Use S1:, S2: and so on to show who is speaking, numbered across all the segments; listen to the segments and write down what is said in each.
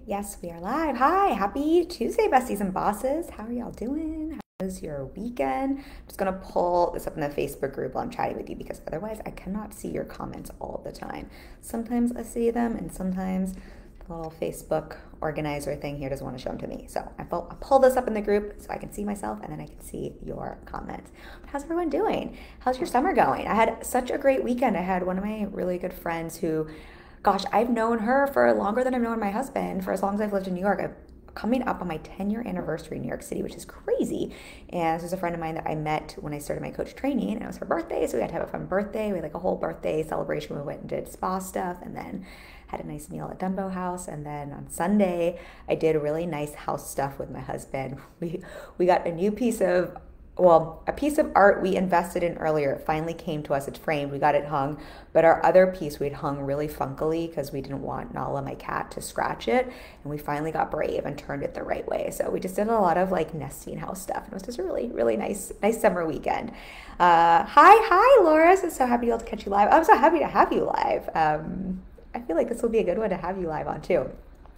S1: Yes, we are live. Hi, happy Tuesday, besties and bosses. How are y'all doing? How was your weekend? I'm just gonna pull this up in the Facebook group while I'm chatting with you because otherwise I cannot see your comments all the time. Sometimes I see them and sometimes the little Facebook organizer thing here doesn't want to show them to me. So I pull this up in the group so I can see myself and then I can see your comments. How's everyone doing? How's your summer going? I had such a great weekend. I had one of my really good friends who, gosh, I've known her for longer than I've known my husband, for as long as I've lived in New York. I'm coming up on my 10-year anniversary in New York City, which is crazy. And this is a friend of mine that I met when I started my coach training, and it was her birthday, so we had to have a fun birthday. We had like a whole birthday celebration. We went and did spa stuff, and then had a nice meal at Dumbo House. And then on Sunday, I did really nice house stuff with my husband. We got a new piece of a piece of art we invested in earlier. It finally came to us. It's framed. We got it hung. But our other piece we'd hung really funkily because we didn't want Nala, my cat, to scratch it. And we finally got brave and turned it the right way. So we just did a lot of like nesting house stuff. And it was just a really, really nice summer weekend. Hi, Laura. So happy to be able to catch you live. I'm so happy to have you live. I feel like this will be a good one to have you live on too.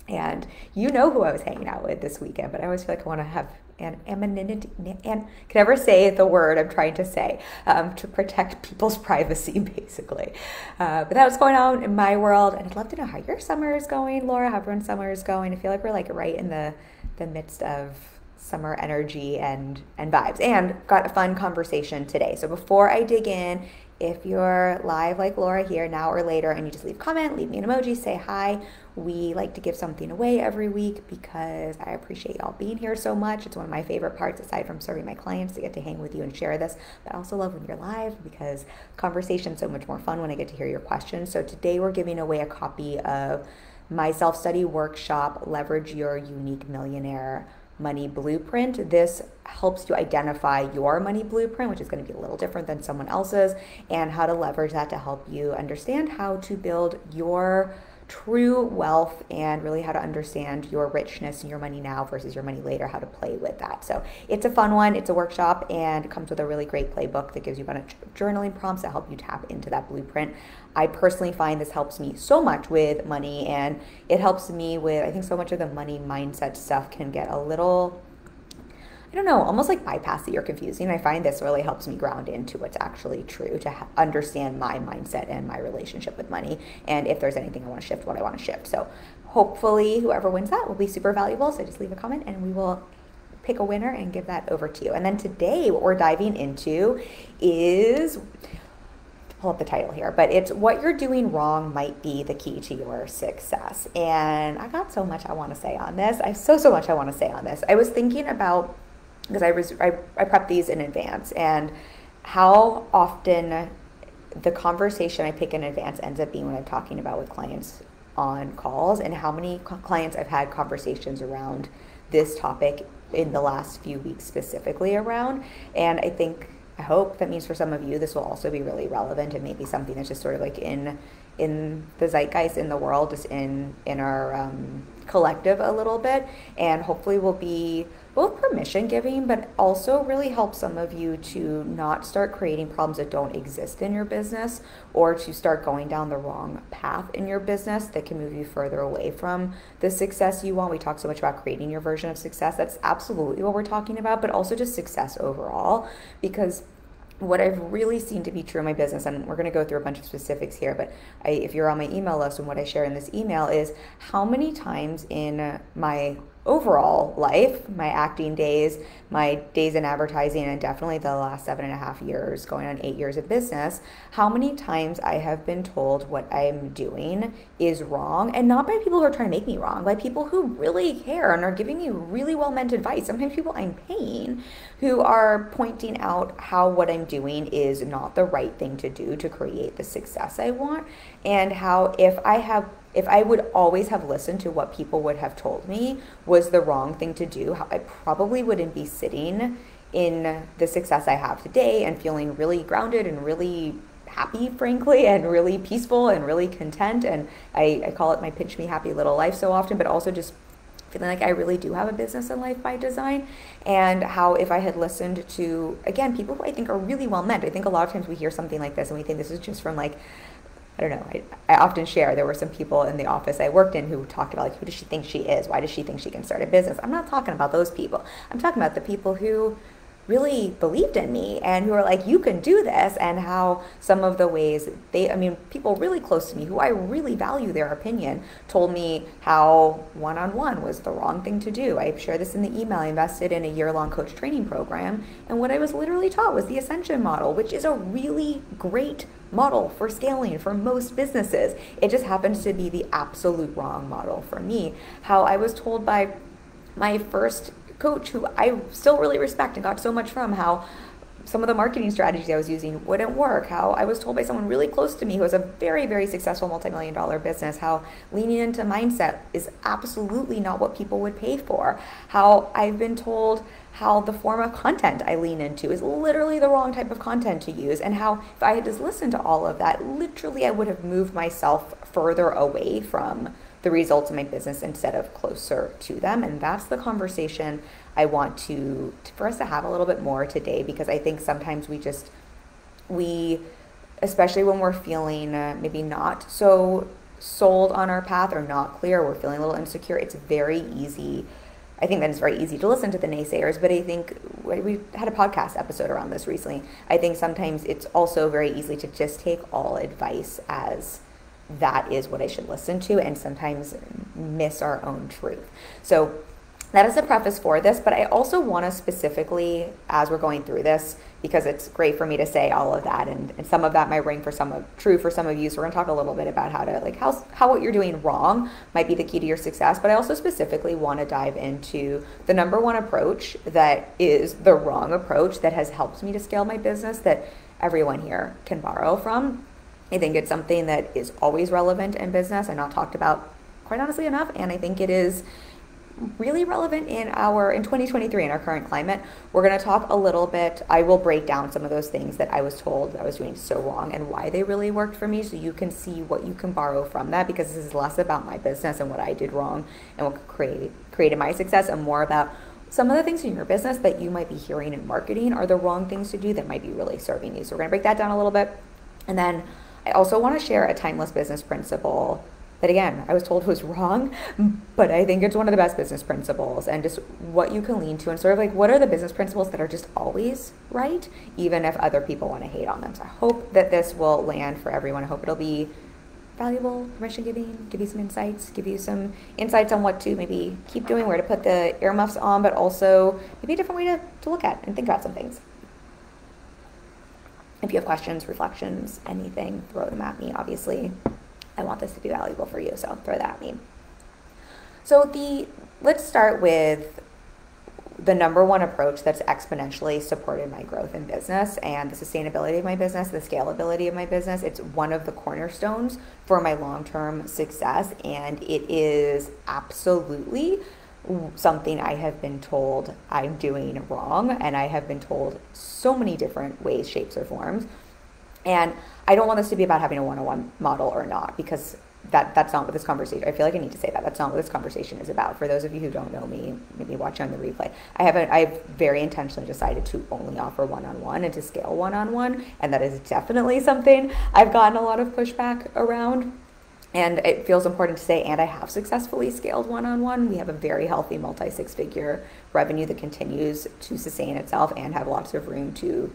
S1: And you know who I was hanging out with this weekend, but I always feel like I want to have an anonymity, and can never say the word I'm trying to say, to protect people's privacy, basically. But that was going on in my world, and I'd love to know how your summer is going, Laura, how everyone's summer is going. I feel like we're like right in the midst of summer energy and vibes, and got a fun conversation today. So before I dig in, if you're live like Laura here now or later and you just leave a comment, leave me an emoji, say hi. We like to give something away every week because I appreciate y'all being here so much. It's one of my favorite parts aside from serving my clients to get to hang with you and share this. But I also love when you're live because conversation's so much more fun when I get to hear your questions. So today we're giving away a copy of my self-study workshop, Leverage Your Unique Millionaire Money Blueprint. This helps you identify your money blueprint, which is going to be a little different than someone else's, and how to leverage that to help you understand how to build your true wealth and really how to understand your richness and your money now versus your money later, how to play with that. So it's a fun one. It's a workshop and it comes with a really great playbook that gives you a bunch of journaling prompts that help you tap into that blueprint. I personally find this helps me so much with money, and it helps me with, I think so much of the money mindset stuff can get a little, I don't know, almost like bypassy or confusing. I find this really helps me ground into what's actually true to understand my mindset and my relationship with money. And if there's anything I want to shift, what I want to shift. So hopefully whoever wins that will be super valuable. So just leave a comment and we will pick a winner and give that over to you. And then today what we're diving into is, pull up the title here, but it's what you're doing wrong might be the key to your success. And I got so much I want to say on this. I have so much I want to say on this. I was thinking about, because I prepped these in advance, and how often the conversation I pick in advance ends up being what I'm talking about with clients on calls, and how many clients I've had conversations around this topic in the last few weeks specifically around. And I hope that means for some of you this will also be really relevant and maybe something that's just sort of like in the zeitgeist in the world, just in our collective a little bit, and hopefully will be both permission giving, but also really help some of you to not start creating problems that don't exist in your business, or to start going down the wrong path in your business that can move you further away from the success you want. We talk so much about creating your version of success. That's absolutely what we're talking about, but also just success overall, because what I've really seen to be true in my business, and we're going to go through a bunch of specifics here, but if you're on my email list, and what I share in this email is how many times in my overall life, my acting days, my days in advertising, and definitely the last 7.5 years, going on 8 years of business, how many times I have been told what I'm doing is wrong, and not by people who are trying to make me wrong, by people who really care and are giving me really well-meant advice. Sometimes people I'm paying who are pointing out how what I'm doing is not the right thing to do to create the success I want, and how if I would always have listened to what people would have told me was the wrong thing to do, how I probably wouldn't be sitting in the success I have today and feeling really grounded and really happy, frankly, and really peaceful and really content. And I call it my pinch me happy little life so often, but also just feeling like I really do have a business and life by design. And how if I had listened to, again, people who I think are really well meant. I think a lot of times we hear something like this and we think this is just from like I don't know. I often share there were some people in the office I worked in who talked about like, who does she think she is? Why does she think she can start a business? I'm not talking about those people. I'm talking about the people who really believed in me and who are like, you can do this, and how some of the ways people really close to me who I really value their opinion told me how one-on-one was the wrong thing to do. I share this in the email. I invested in a year-long coach training program, and what I was literally taught was the Ascension model, which is a really great model for scaling for most businesses. It just happens to be the absolute wrong model for me. How I was told by my first coach, who I still really respect and got so much from, how some of the marketing strategies I was using wouldn't work. How I was told by someone really close to me who has a very, very successful multi-million-dollar business, how leaning into mindset is absolutely not what people would pay for. How I've been told how the form of content I lean into is literally the wrong type of content to use, and how if I had just listened to all of that, literally I would have moved myself further away from the results of my business instead of closer to them. And that's the conversation I want for us to have a little bit more today, because I think sometimes we especially when we're feeling maybe not so sold on our path or not clear, we're feeling a little insecure, it's very easy. I think that it's very easy to listen to the naysayers, but I think we had a podcast episode around this recently. I think sometimes it's also very easy to just take all advice as that is what I should listen to, and sometimes miss our own truth. So that is the preface for this, but I also want to specifically, as we're going through this, because it's great for me to say all of that, and some of that might ring true for some of you. So we're going to talk a little bit about how what you're doing wrong might be the key to your success. But I also specifically want to dive into the number one approach that is the wrong approach that has helped me to scale my business, that everyone here can borrow from. I think it's something that is always relevant in business and not talked about, quite honestly, enough. And I think it is really relevant in 2023 in our current climate. We're going to talk a little bit. I will break down some of those things that I was told that I was doing so wrong and why they really worked for me, so you can see what you can borrow from that, because this is less about my business and what I did wrong and what created my success, and more about some of the things in your business that you might be hearing in marketing are the wrong things to do that might be really serving you. So we're going to break that down a little bit. And then I also want to share a timeless business principle that, again, I was told was wrong, but I think it's one of the best business principles, and just what you can lean to, and sort of like what are the business principles that are just always right, even if other people want to hate on them. So I hope that this will land for everyone. I hope it'll be valuable, permission giving, give you some insights on what to maybe keep doing, where to put the earmuffs on, but also maybe a different way to look at and think about some things. If you have questions, reflections, anything, throw them at me. Obviously, I want this to be valuable for you, so throw that at me. So let's start with the number one approach that's exponentially supported my growth in business and the sustainability of my business, the scalability of my business. It's one of the cornerstones for my long-term success, and it is absolutely something I have been told I'm doing wrong, and I have been told so many different ways, shapes, or forms. And I don't want this to be about having a one-on-one model or not, because that's not what this conversation, I feel like I need to say that. That's not what this conversation is about. For those of you who don't know me, maybe watching on the replay, I've very intentionally decided to only offer one-on-one and to scale one-on-one. And that is definitely something I've gotten a lot of pushback around. And it feels important to say, and I have successfully scaled one-on-one. We have a very healthy multi-six-figure revenue that continues to sustain itself and have lots of room to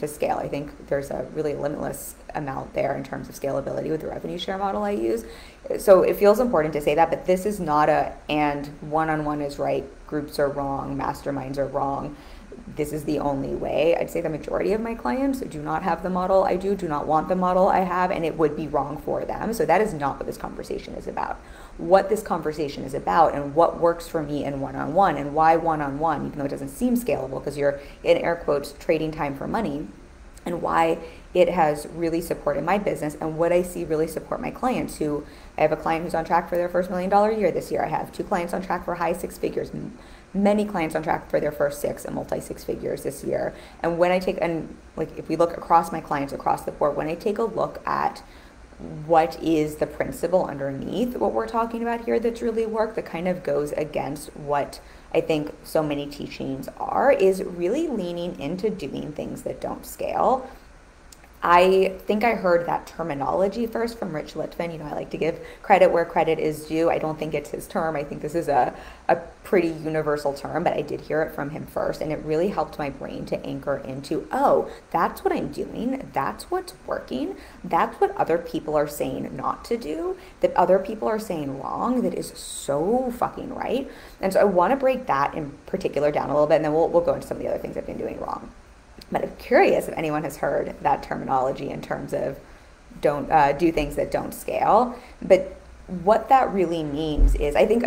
S1: scale. I think there's a really limitless amount there in terms of scalability with the revenue share model I use. So it feels important to say that, but this is not and one-on-one is right, groups are wrong, masterminds are wrong. This is the only way. I'd say the majority of my clients do not have the model I do not want the model I have, and it would be wrong for them. So that is not what this conversation is about. What this conversation is about, and what works for me in one-on-one, and why one-on-one, even though it doesn't seem scalable because you're, in air quotes, trading time for money, and why it has really supported my business, and what I see really support my clients. I have a client who's on track for their first $1 million year this year. I have 2 clients on track for high 6 figures, many clients on track for their first 6 and multi-6 figures this year. And when I if we look across my clients across the board, when I take a look at what is the principle underneath what we're talking about here that's really worked, that kind of goes against what I think so many teachings are, is really leaning into doing things that don't scale. I think I heard that terminology first from Rich Litvin. I like to give credit where credit is due. I don't think it's his term. I think this is a pretty universal term, but I did hear it from him first. And it really helped my brain to anchor into, oh, that's what I'm doing. That's what's working. That's what other people are saying not to do, that other people are saying wrong, that is so fucking right. And so I want to break that in particular down a little bit, and then we'll go into some of the other things I've been doing wrong. But I'm curious if anyone has heard that terminology in terms of don't do things that don't scale. But what that really means is, I think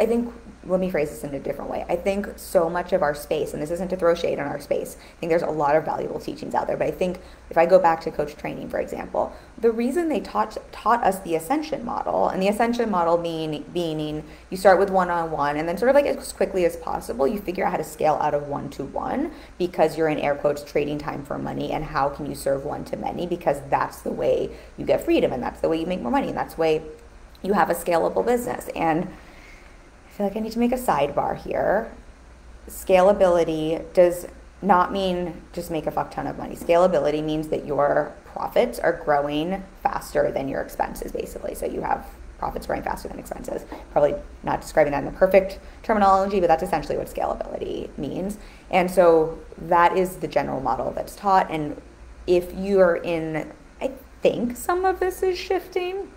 S1: let me phrase this in a different way. I think so much of our space, and this isn't to throw shade on our space, I think there's a lot of valuable teachings out there, but I think if I go back to coach training, for example, the reason they taught us the ascension model, and the ascension model meaning you start with one-on-one, and then sort of like as quickly as possible, you figure out how to scale out of one-to-one, because you're in air quotes trading time for money, and how can you serve one-to-many, because that's the way you get freedom, and that's the way you make more money, and that's the way you have a scalable business. And I feel like I need to make a sidebar here. Scalability does not mean just make a fuck ton of money. Scalability means that your profits are growing faster than your expenses, basically. So you have profits growing faster than expenses. Probably not describing that in the perfect terminology, but that's essentially what scalability means. And so that is the general model that's taught. And if you're in, I think some of this is shifting.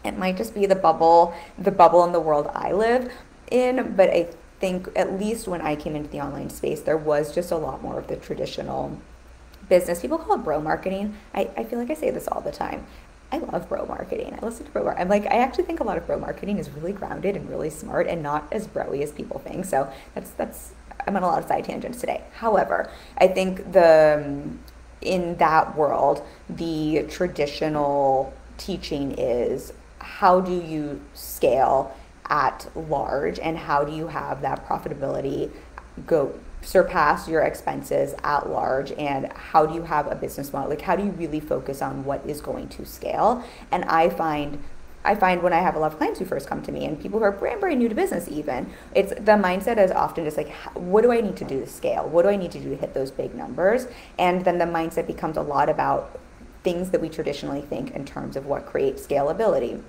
S1: It might just be the bubble in the world I live in, but I think at least when I came into the online space, there was just a lot more of the traditional business. People call it bro marketing. I feel like I say this all the time. I love bro marketing. I listen to bro marketing. I actually think a lot of bro marketing is really grounded and really smart and not as bro-y as people think. So that's I'm on a lot of side tangents today. However, I think in that world, the traditional teaching is, how do you scale at large, and how do you have that profitability go surpass your expenses at large, and how do you have a business model? Like, how do you really focus on what is going to scale? And I find when I have a lot of clients who first come to me, and people who are brand new to business even, it's the mindset is often just like, what do I need to do to scale? What do I need to do to hit those big numbers? And then the mindset becomes a lot about things that we traditionally think in terms of what creates scalability,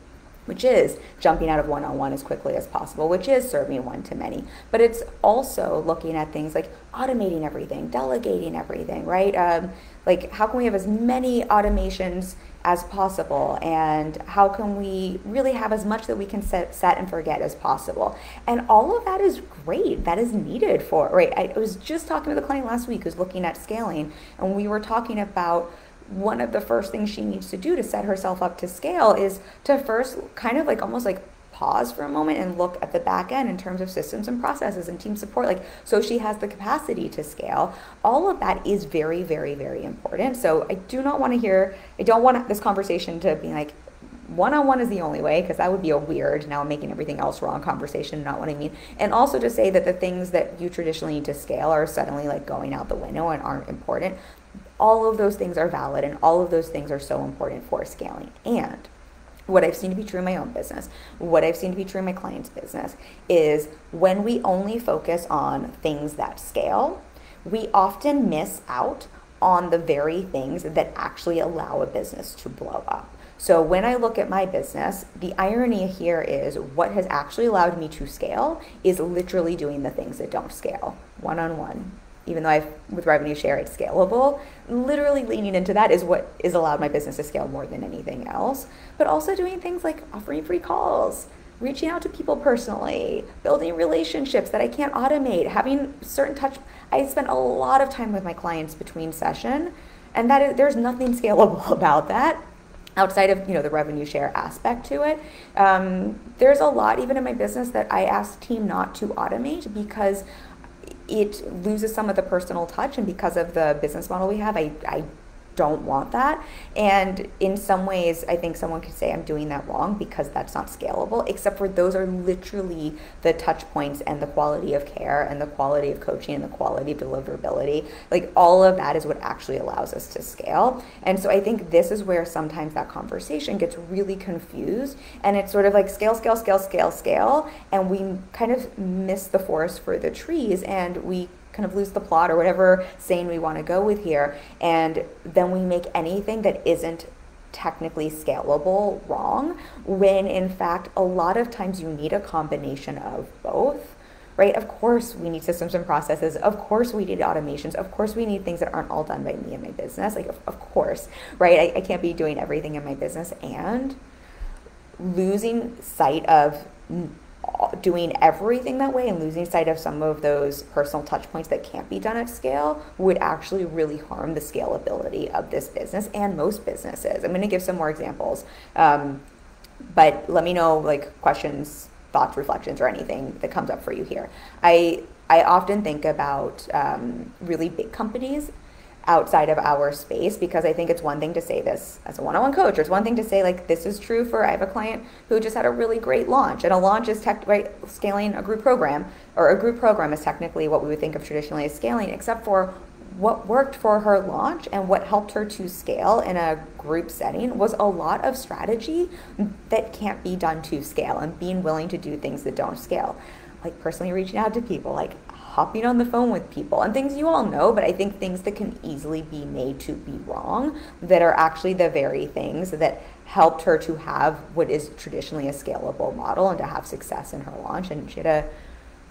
S1: which is jumping out of one-on-one as quickly as possible, which is serving one-to-many. But it's also looking at things like automating everything, delegating everything, right? Like, how can we have as many automations as possible, and how can we really have as much that we can set and forget as possible? And all of that is great. That is needed for, right? I was just talking with a client last week who's looking at scaling, and we were talking about one of the first things she needs to do to set herself up to scale is to first kind of like almost like pause for a moment and look at the back end in terms of systems and processes and team support, like, so she has the capacity to scale. All of that is very, very, very important. So I don't want this conversation to be like one-on-one is the only way, because that would be a weird, now I'm making everything else wrong conversation, not what I mean. And also to say that the things that you traditionally need to scale are suddenly like going out the window and aren't important. All of those things are valid, and all of those things are so important for scaling. And what I've seen to be true in my own business, what I've seen to be true in my clients' business, is when we only focus on things that scale, we often miss out on the very things that actually allow a business to blow up. So when I look at my business, the irony here is what has actually allowed me to scale is literally doing the things that don't scale, one-on-one. Even though with revenue share, it's scalable, literally leaning into that is what has allowed my business to scale more than anything else. But also doing things like offering free calls, reaching out to people personally, building relationships that I can't automate, having certain touch. I spend a lot of time with my clients between session, and there's nothing scalable about that outside of the revenue share aspect to it. There's a lot even in my business that I ask team not to automate because it loses some of the personal touch, and because of the business model we have, I don't want that. And in some ways, I think someone could say I'm doing that wrong because that's not scalable, except for those are literally the touch points and the quality of care and the quality of coaching and the quality of deliverability. Like, all of that is what actually allows us to scale. And so I think this is where sometimes that conversation gets really confused, and it's sort of like scale, scale, scale, scale, scale, and we kind of miss the forest for the trees, and we kind of lose the plot or whatever saying we want to go with here. And then we make anything that isn't technically scalable wrong, when in fact, a lot of times you need a combination of both. Right? Of course, we need systems and processes. Of course, we need automations. Of course, we need things that aren't all done by me and my business. Like, of course, right? I can't be doing everything in my business and losing sight of doing everything that way and losing sight of some of those personal touch points that can't be done at scale would actually really harm the scalability of this business and most businesses. I'm going to give some more examples, but let me know, like, questions, thoughts, reflections, or anything that comes up for you here. I often think about really big companies outside of our space, because I think it's one thing to say this as a one-on-one coach, or it's one thing to say, like, this is true for, I have a client who just had a really great launch, and a launch is right, scaling a group program, or a group program is technically what we would think of traditionally as scaling, except for what worked for her launch and what helped her to scale in a group setting was a lot of strategy that can't be done to scale, and being willing to do things that don't scale. Like personally reaching out to people, like hopping on the phone with people, and things you all know, but I think things that can easily be made to be wrong, that are actually the very things that helped her to have what is traditionally a scalable model and to have success in her launch. And she had a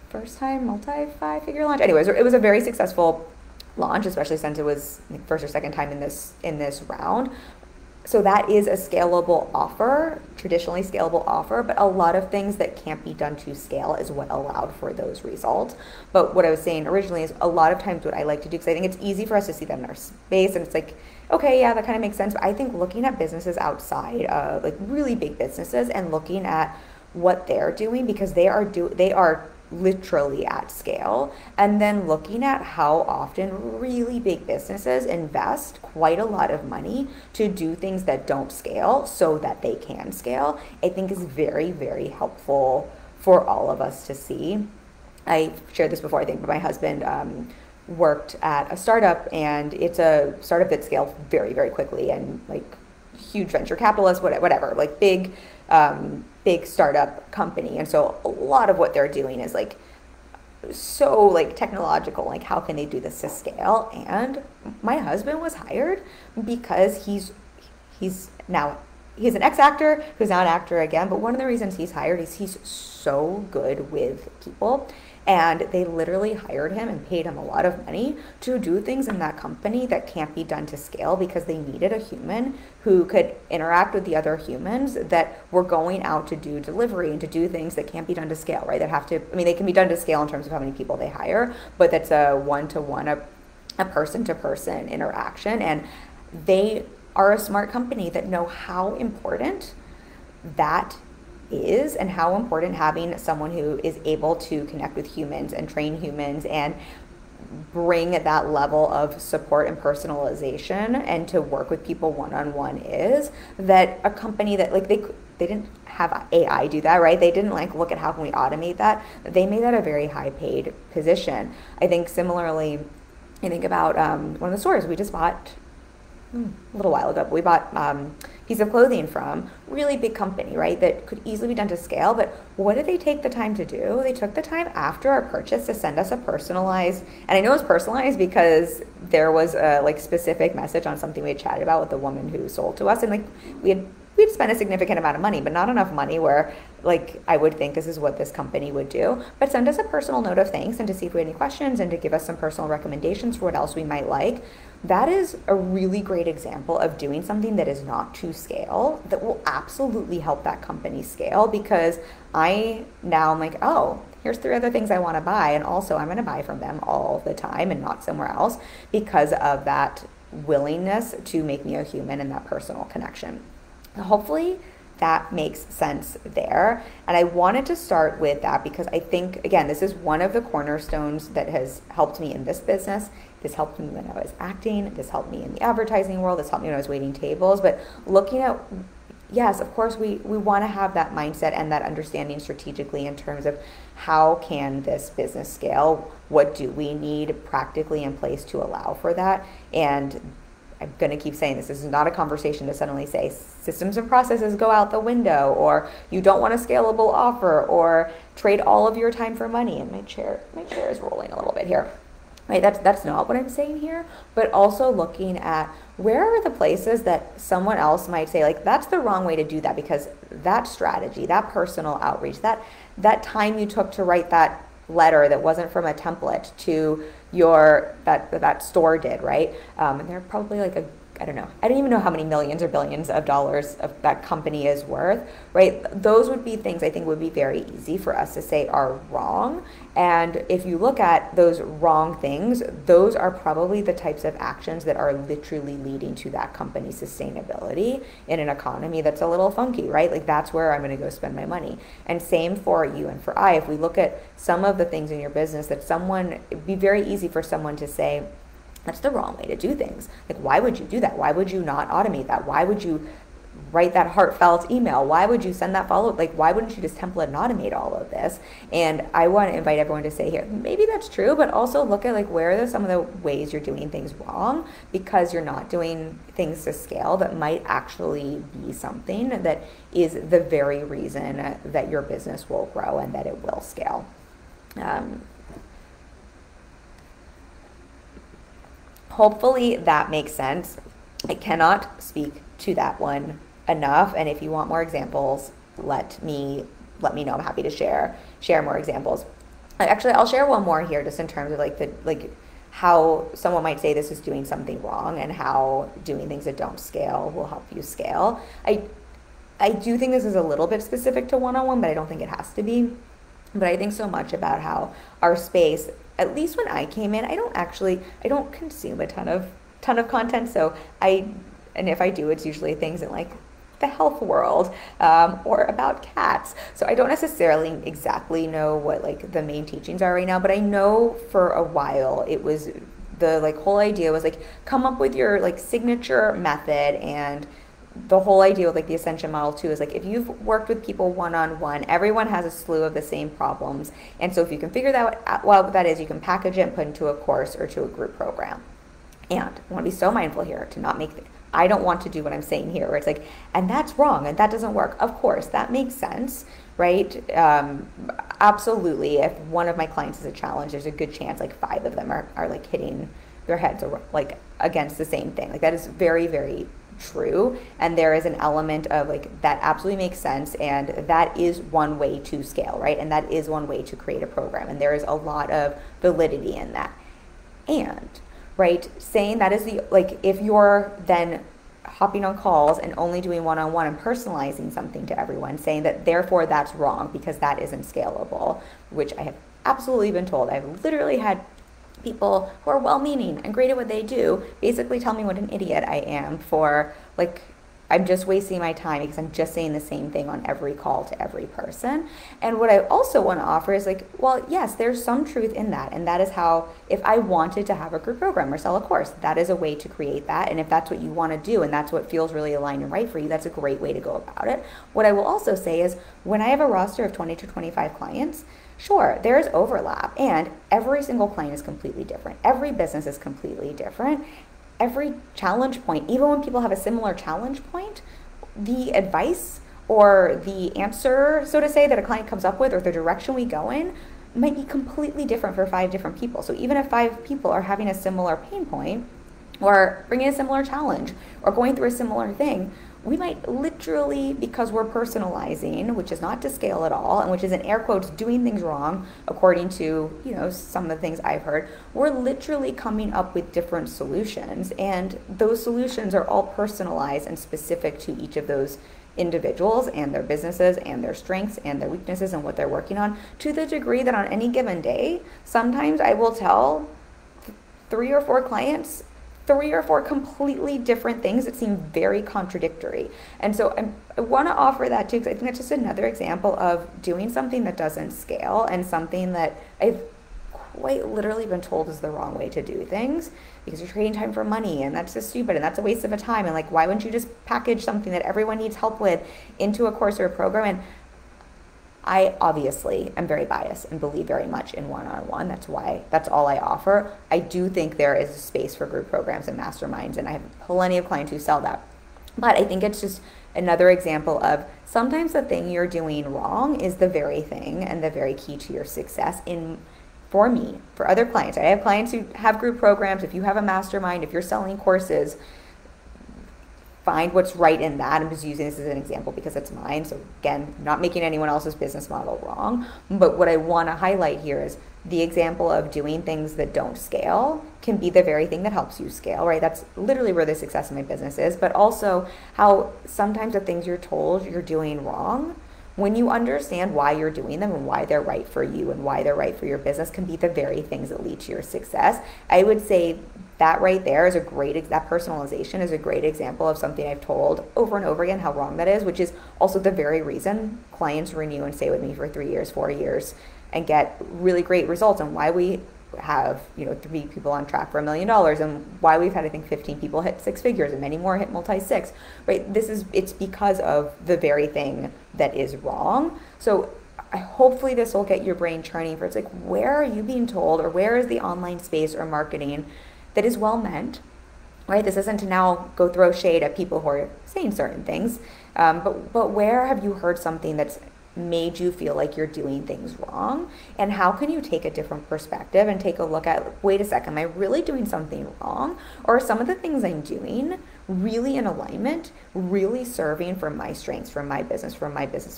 S1: first time multi-5-figure launch. Anyways, it was a very successful launch, especially since it was first or second time in this round. So that is a scalable offer, traditionally scalable offer, but a lot of things that can't be done to scale is what allowed for those results. But what I was saying originally is a lot of times what I like to do, because I think it's easy for us to see them in our space, and it's like, okay, yeah, that kind of makes sense. But I think looking at businesses outside of, like, really big businesses, and looking at what they're doing, because they are literally at scale, and then looking at how often really big businesses invest quite a lot of money to do things that don't scale so that they can scale, I think is very, very helpful for all of us to see. I shared this before, I think, but my husband worked at a startup, and it's a startup that scaled very, very quickly, and like huge venture capitalists, whatever, like big startup company. And so a lot of what they're doing is like so like technological, like how can they do this to scale? And my husband was hired because he's an ex-actor who's now an actor again, but one of the reasons he's hired is he's so good with people. And they literally hired him and paid him a lot of money to do things in that company that can't be done to scale, because they needed a human who could interact with the other humans that were going out to do delivery and to do things that can't be done to scale, right? That have to, I mean, they can be done to scale in terms of how many people they hire, but that's a one-to-one, a person-to-person interaction. And they are a smart company that know how important that is, and how important having someone who is able to connect with humans and train humans and bring that level of support and personalization and to work with people one-on-one is. That a company that, like, they didn't have AI do that, right? They didn't like look at how can we automate that. They made that a very high paid position. I think similarly, I think about one of the stores we just bought a little while ago, but we bought piece of clothing from really big company, right? That could easily be done to scale. But what did they take the time to do? They took the time after our purchase to send us a personalized, and I know it was personalized because there was a like specific message on something we had chatted about with the woman who sold to us, and like we'd spent a significant amount of money, but not enough money where like I would think this is what this company would do. But send us a personal note of thanks and to see if we had any questions and to give us some personal recommendations for what else we might like. That is a really great example of doing something that is not to scale, that will absolutely help that company scale, because I'm like, oh, here's 3 other things I want to buy, and also I'm going to buy from them all the time and not somewhere else, because of that willingness to make me a human and that personal connection. Hopefully that makes sense there. And I wanted to start with that because I think, again, this is one of the cornerstones that has helped me in this business. This helped me when I was acting. This helped me in the advertising world. This helped me when I was waiting tables. But looking at, yes, of course, we want to have that mindset and that understanding strategically in terms of how can this business scale? What do we need practically in place to allow for that? And I'm going to keep saying this is not a conversation to suddenly say systems and processes go out the window, or you don't want a scalable offer, or trade all of your time for money. And my chair is rolling a little bit here. right? That's not what I'm saying here, but also looking at where are the places that someone else might say, like, that's the wrong way to do that, because that strategy, that personal outreach, that time you took to write that letter that wasn't from a template to your that store did, right? And they're probably like I don't know. I don't even know how many millions or billions of dollars of that company is worth, right? Those would be things I think would be very easy for us to say are wrong. And if you look at those wrong things, those are probably the types of actions that are literally leading to that company's sustainability in an economy that's a little funky, right? Like that's where I'm going to go spend my money. And same for you and for I. If we look at some of the things in your business that it'd be very easy for someone to say, that's the wrong way to do things. Like, why would you do that? Why would you not automate that? Why would you write that heartfelt email? Why would you send that follow-up? Like, why wouldn't you just template and automate all of this? And I want to invite everyone to say here, maybe that's true, but also look at like where are some of the ways you're doing things wrong because you're not doing things to scale that might actually be something that is the very reason that your business will grow and that it will scale. Hopefully that makes sense. I cannot speak to that one enough, and if you want more examples, let me know. I'm happy to share more examples. Actually, I'll share one more here, just in terms of like how someone might say this is doing something wrong, and how doing things that don't scale will help you scale. I do think this is a little bit specific to one-on-one, but I don't think it has to be. But I think so much about how our space, at least when I came in, I don't consume a ton of content. So and if I do, it's usually things in like the health world or about cats. So I don't necessarily exactly know what like the main teachings are right now, but I know for a while it was the like whole idea was like come up with your like signature method. And the whole idea with like the Ascension model too is like if you've worked with people one-on-one, everyone has a slew of the same problems, and so if you can figure that out what that is, you can package it and put into a course or to a group program. And I want to be so mindful here to not I don't want to do what I'm saying here where it's like, and that's wrong and that doesn't work. Of course that makes sense, right? Absolutely. If one of my clients is a challenge, there's a good chance like 5 of them are like hitting their heads or like against the same thing. Like that is very, very true, and there is an element of like that absolutely makes sense, and that is one way to scale, right? And that is one way to create a program, and there is a lot of validity in that. And right, saying that is the like if you're then hopping on calls and only doing one-on-one and personalizing something to everyone, saying that therefore that's wrong because that isn't scalable, which I have absolutely been told. I've literally had people who are well-meaning and great at what they do basically tell me what an idiot I am for like I'm just wasting my time because I'm just saying the same thing on every call to every person. And what I also want to offer is like, well, yes, there's some truth in that. And that is how, if I wanted to have a group program or sell a course, that is a way to create that. And if that's what you want to do and that's what feels really aligned and right for you, that's a great way to go about it. What I will also say is when I have a roster of 20 to 25 clients, sure, there is overlap, and every single client is completely different. Every business is completely different. Every challenge point, even when people have a similar challenge point, the advice or the answer, so to say, that a client comes up with or the direction we go in might be completely different for 5 different people. So even if 5 people are having a similar pain point or bringing a similar challenge or going through a similar thing, we might literally, because we're personalizing, which is not to scale at all, and which is in air quotes doing things wrong, according to, you know, some of the things I've heard, we're literally coming up with different solutions. And those solutions are all personalized and specific to each of those individuals and their businesses and their strengths and their weaknesses and what they're working on, to the degree that on any given day, sometimes I will tell 3 or 4 clients 3 or 4 completely different things that seem very contradictory. And so I want to offer that too, because I think it's just another example of doing something that doesn't scale and something that I've quite literally been told is the wrong way to do things, because you're trading time for money, and that's just stupid, and that's a waste of a time, and like, why wouldn't you just package something that everyone needs help with into a course or a program? And I obviously am very biased and believe very much in one-on-one. That's all I offer. I do think there is a space for group programs and masterminds, and I have plenty of clients who sell that. But I think it's just another example of sometimes the thing you're doing wrong is the very thing and the very key to your success in for me, for other clients. I have clients who have group programs. If you have a mastermind, if you're selling courses, find what's right in that. I'm just using this as an example because it's mine. So again, not making anyone else's business model wrong. But what I want to highlight here is the example of doing things that don't scale can be the very thing that helps you scale, right? That's literally where the success of my business is. But also how sometimes the things you're told you're doing wrong, when you understand why you're doing them and why they're right for you and why they're right for your business, can be the very things that lead to your success. I would say that right there is that personalization is a great example of something I've told over and over again how wrong that is, which is also the very reason clients renew and stay with me for 3 years, 4 years, and get really great results, and why we have 3 people on track for $1 million, and why we've had, I think, 15 people hit 6 figures and many more hit multi-6, right? It's because of the very thing that is wrong. So hopefully this will get your brain churning for, it's like, where are you being told, or where is the online space or marketing that is well meant, right? This isn't to now go throw shade at people who are saying certain things, but where have you heard something that's made you feel like you're doing things wrong? And how can you take a different perspective and take a look at, wait a second, am I really doing something wrong? Or are some of the things I'm doing really in alignment, really serving for my strengths, for my business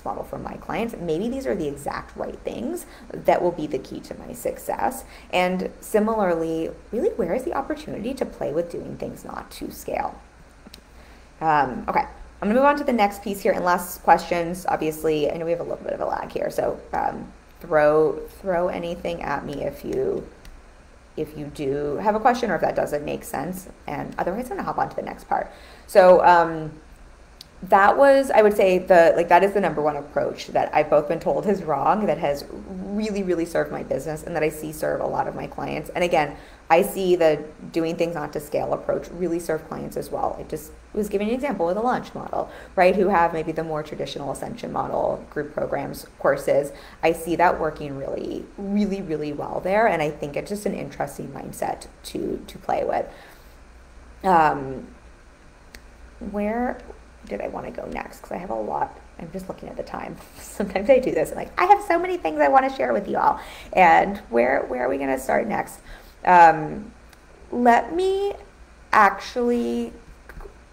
S1: model, for my clients? Maybe these are the exact right things that will be the key to my success. And similarly, really, where is the opportunity to play with doing things not to scale? Okay. I'm going to move on to the next piece here and last questions. Obviously, I know we have a little bit of a lag here, so throw anything at me if you do have a question or if that doesn't make sense. And otherwise, I'm going to hop on to the next part. So that was, I would say, that is the number one approach that I've both been told is wrong, that has really, really served my business, and that I see serve a lot of my clients. And again, I see the doing things not to scale approach really serve clients as well. I just was giving an example with a launch model, right? Who have maybe the more traditional ascension model, group programs, courses. I see that working really, really, really well there. And I think it's just an interesting mindset to play with. Where did I want to go next? Because I have a lot. I'm just looking at the time. Sometimes I do this. I'm like, I have so many things I want to share with you all. And where are we going to start next? Let me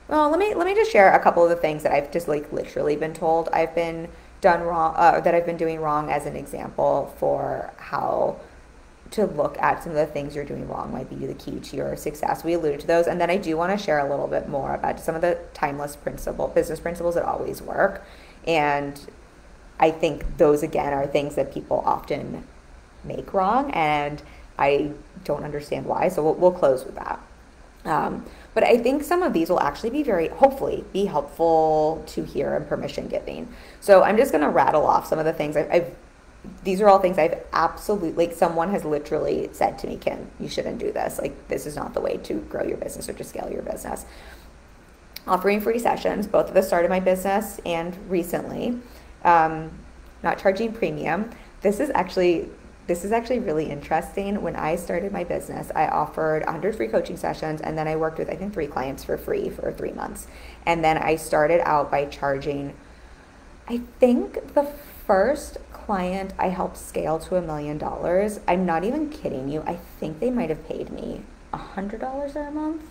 S1: just share a couple of the things that I've just literally been told I've been done wrong, that I've been doing wrong, as an example for how to look at some of the things you're doing wrong might be the key to your success. We alluded to those, and then I do want to share a little bit more about some of the timeless business principles that always work. And I think those, again, are things that people often make wrong, and I don't understand why, so we'll close with that. But I think some of these will actually be hopefully be helpful to hear and permission giving. So I'm just going to rattle off some of the things these are all things I've absolutely, someone has literally said to me, Kim, you shouldn't do this. This is not the way to grow your business or to scale your business. Offering free sessions, both at the start of my business and recently. Not charging premium. This is actually really interesting. When I started my business, I offered 100 free coaching sessions, and then I worked with, I think, 3 clients for free for 3 months. And then I started out by charging, I think the first client I helped scale to $1 million. I'm not even kidding you. I think they might have paid me $100 a month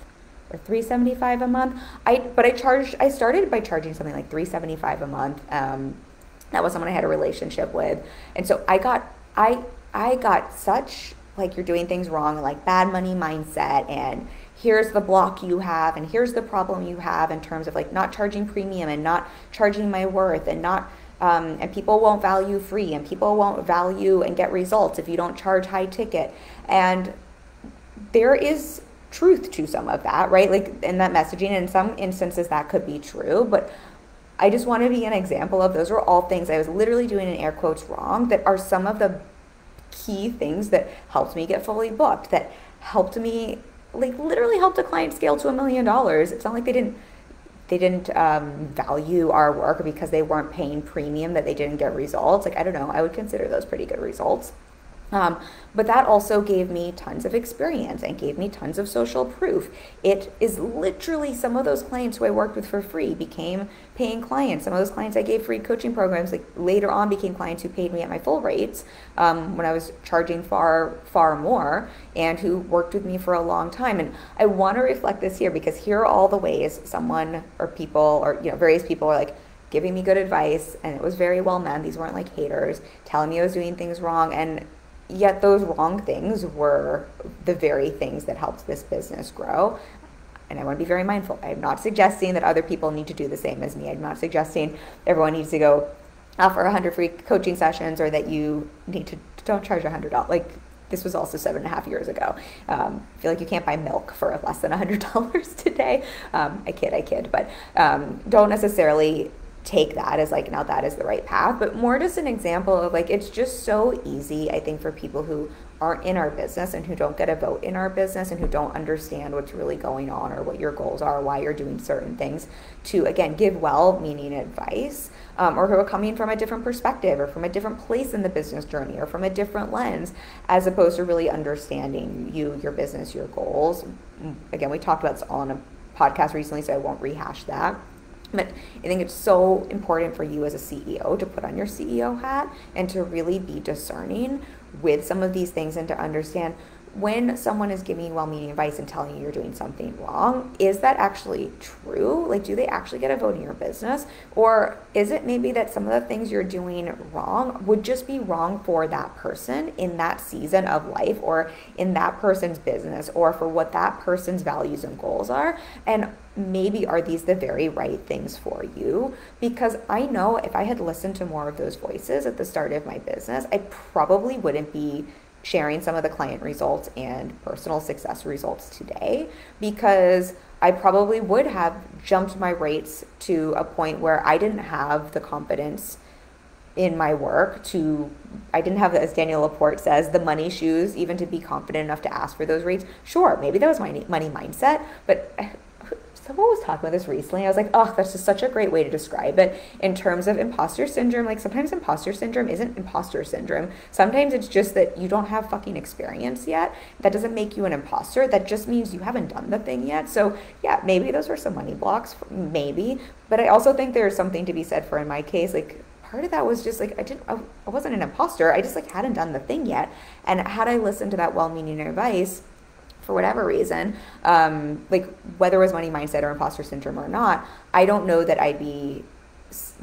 S1: or $375 a month. I started by charging something like $375 a month. That was someone I had a relationship with. And so I got such, you're doing things wrong, bad money mindset, and here's the block you have, and here's the problem you have in terms of not charging premium and not charging my worth, and not and people won't value free, and people won't value and get results if you don't charge high ticket. And there is truth to some of that, right? In that messaging, in some instances that could be true, but I just want to be an example of those were all things I was literally doing in air quotes wrong, that are some of the key things that helped me get fully booked, that helped me, literally helped a client scale to $1 million. It's not like they didn't value our work, or because they weren't paying premium that they didn't get results. I don't know, I would consider those pretty good results. Um, but that also gave me tons of experience and gave me tons of social proof. It is literally some of those clients who I worked with for free became paying clients. Some of those clients I gave free coaching programs, like later on became clients who paid me at my full rates when I was charging far, far more, and who worked with me for a long time. And I want to reflect this here because here are all the ways someone or people or various people are like giving me good advice, and it was very well meant. These weren't like haters telling me I was doing things wrong, and yet those wrong things were the very things that helped this business grow. And I want to be very mindful. I'm not suggesting that other people need to do the same as me. I'm not suggesting everyone needs to go offer 100 free coaching sessions, or that you need to don't charge $100. Like, this was also 7.5 years ago. I feel like you can't buy milk for less than $100 today. I kid, but don't necessarily take that as like, now that is the right path, but more just an example of like, it's just so easy, I think, for people who aren't in our business and who don't get a vote in our business and who don't understand what's really going on or what your goals are, why you're doing certain things, to again give well-meaning advice, or who are coming from a different perspective or from a different place in the business journey or from a different lens, as opposed to really understanding you, your business, your goals. Again, we talked about this on a podcast recently, so I won't rehash that. But I think it's so important for you as a CEO to put on your CEO hat and to really be discerning with some of these things, and to understand when someone is giving you well-meaning advice and telling you you're doing something wrong, is that actually true? Like, do they actually get a vote in your business? Or is it maybe that some of the things you're doing wrong would just be wrong for that person in that season of life, or in that person's business, or for what that person's values and goals are? And maybe are these the very right things for you? Because I know if I had listened to more of those voices at the start of my business, I probably wouldn't be sharing some of the client results and personal success results today, because I probably would have jumped my rates to a point where I didn't have the confidence in my work I didn't have, as Daniel Laporte says, the money shoes, even to be confident enough to ask for those rates. Sure, maybe that was my money mindset, but someone was talking about this recently. I was like, oh, that's just such a great way to describe it in terms of imposter syndrome. Like, sometimes imposter syndrome isn't imposter syndrome. Sometimes it's just that you don't have fucking experience yet. That doesn't make you an imposter. That just means you haven't done the thing yet. So yeah, maybe those were some money blocks, maybe. But I also think there's something to be said for, in my case, like, part of that was just like, I wasn't an imposter. I just like hadn't done the thing yet. And had I listened to that well-meaning advice, for whatever reason, like whether it was money mindset or imposter syndrome or not, I don't know that I'd be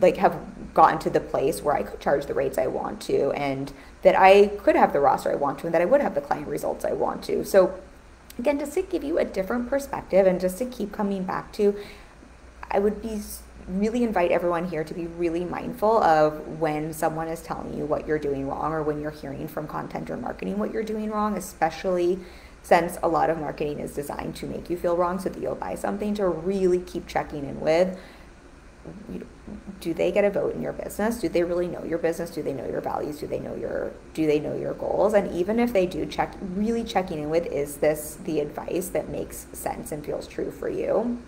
S1: like have gotten to the place where I could charge the rates I want to, and that I could have the roster I want to, and that I would have the client results I want to. So again, just to give you a different perspective and just to keep coming back to, I would really invite everyone here to be really mindful of when someone is telling you what you're doing wrong, or when you're hearing from content or marketing what you're doing wrong, especially since a lot of marketing is designed to make you feel wrong so that you'll buy something, to really keep checking in with, do they get a vote in your business? Do they really know your business? Do they know your values? Do they know your goals? And even if they do, really checking in with, is this the advice that makes sense and feels true for you?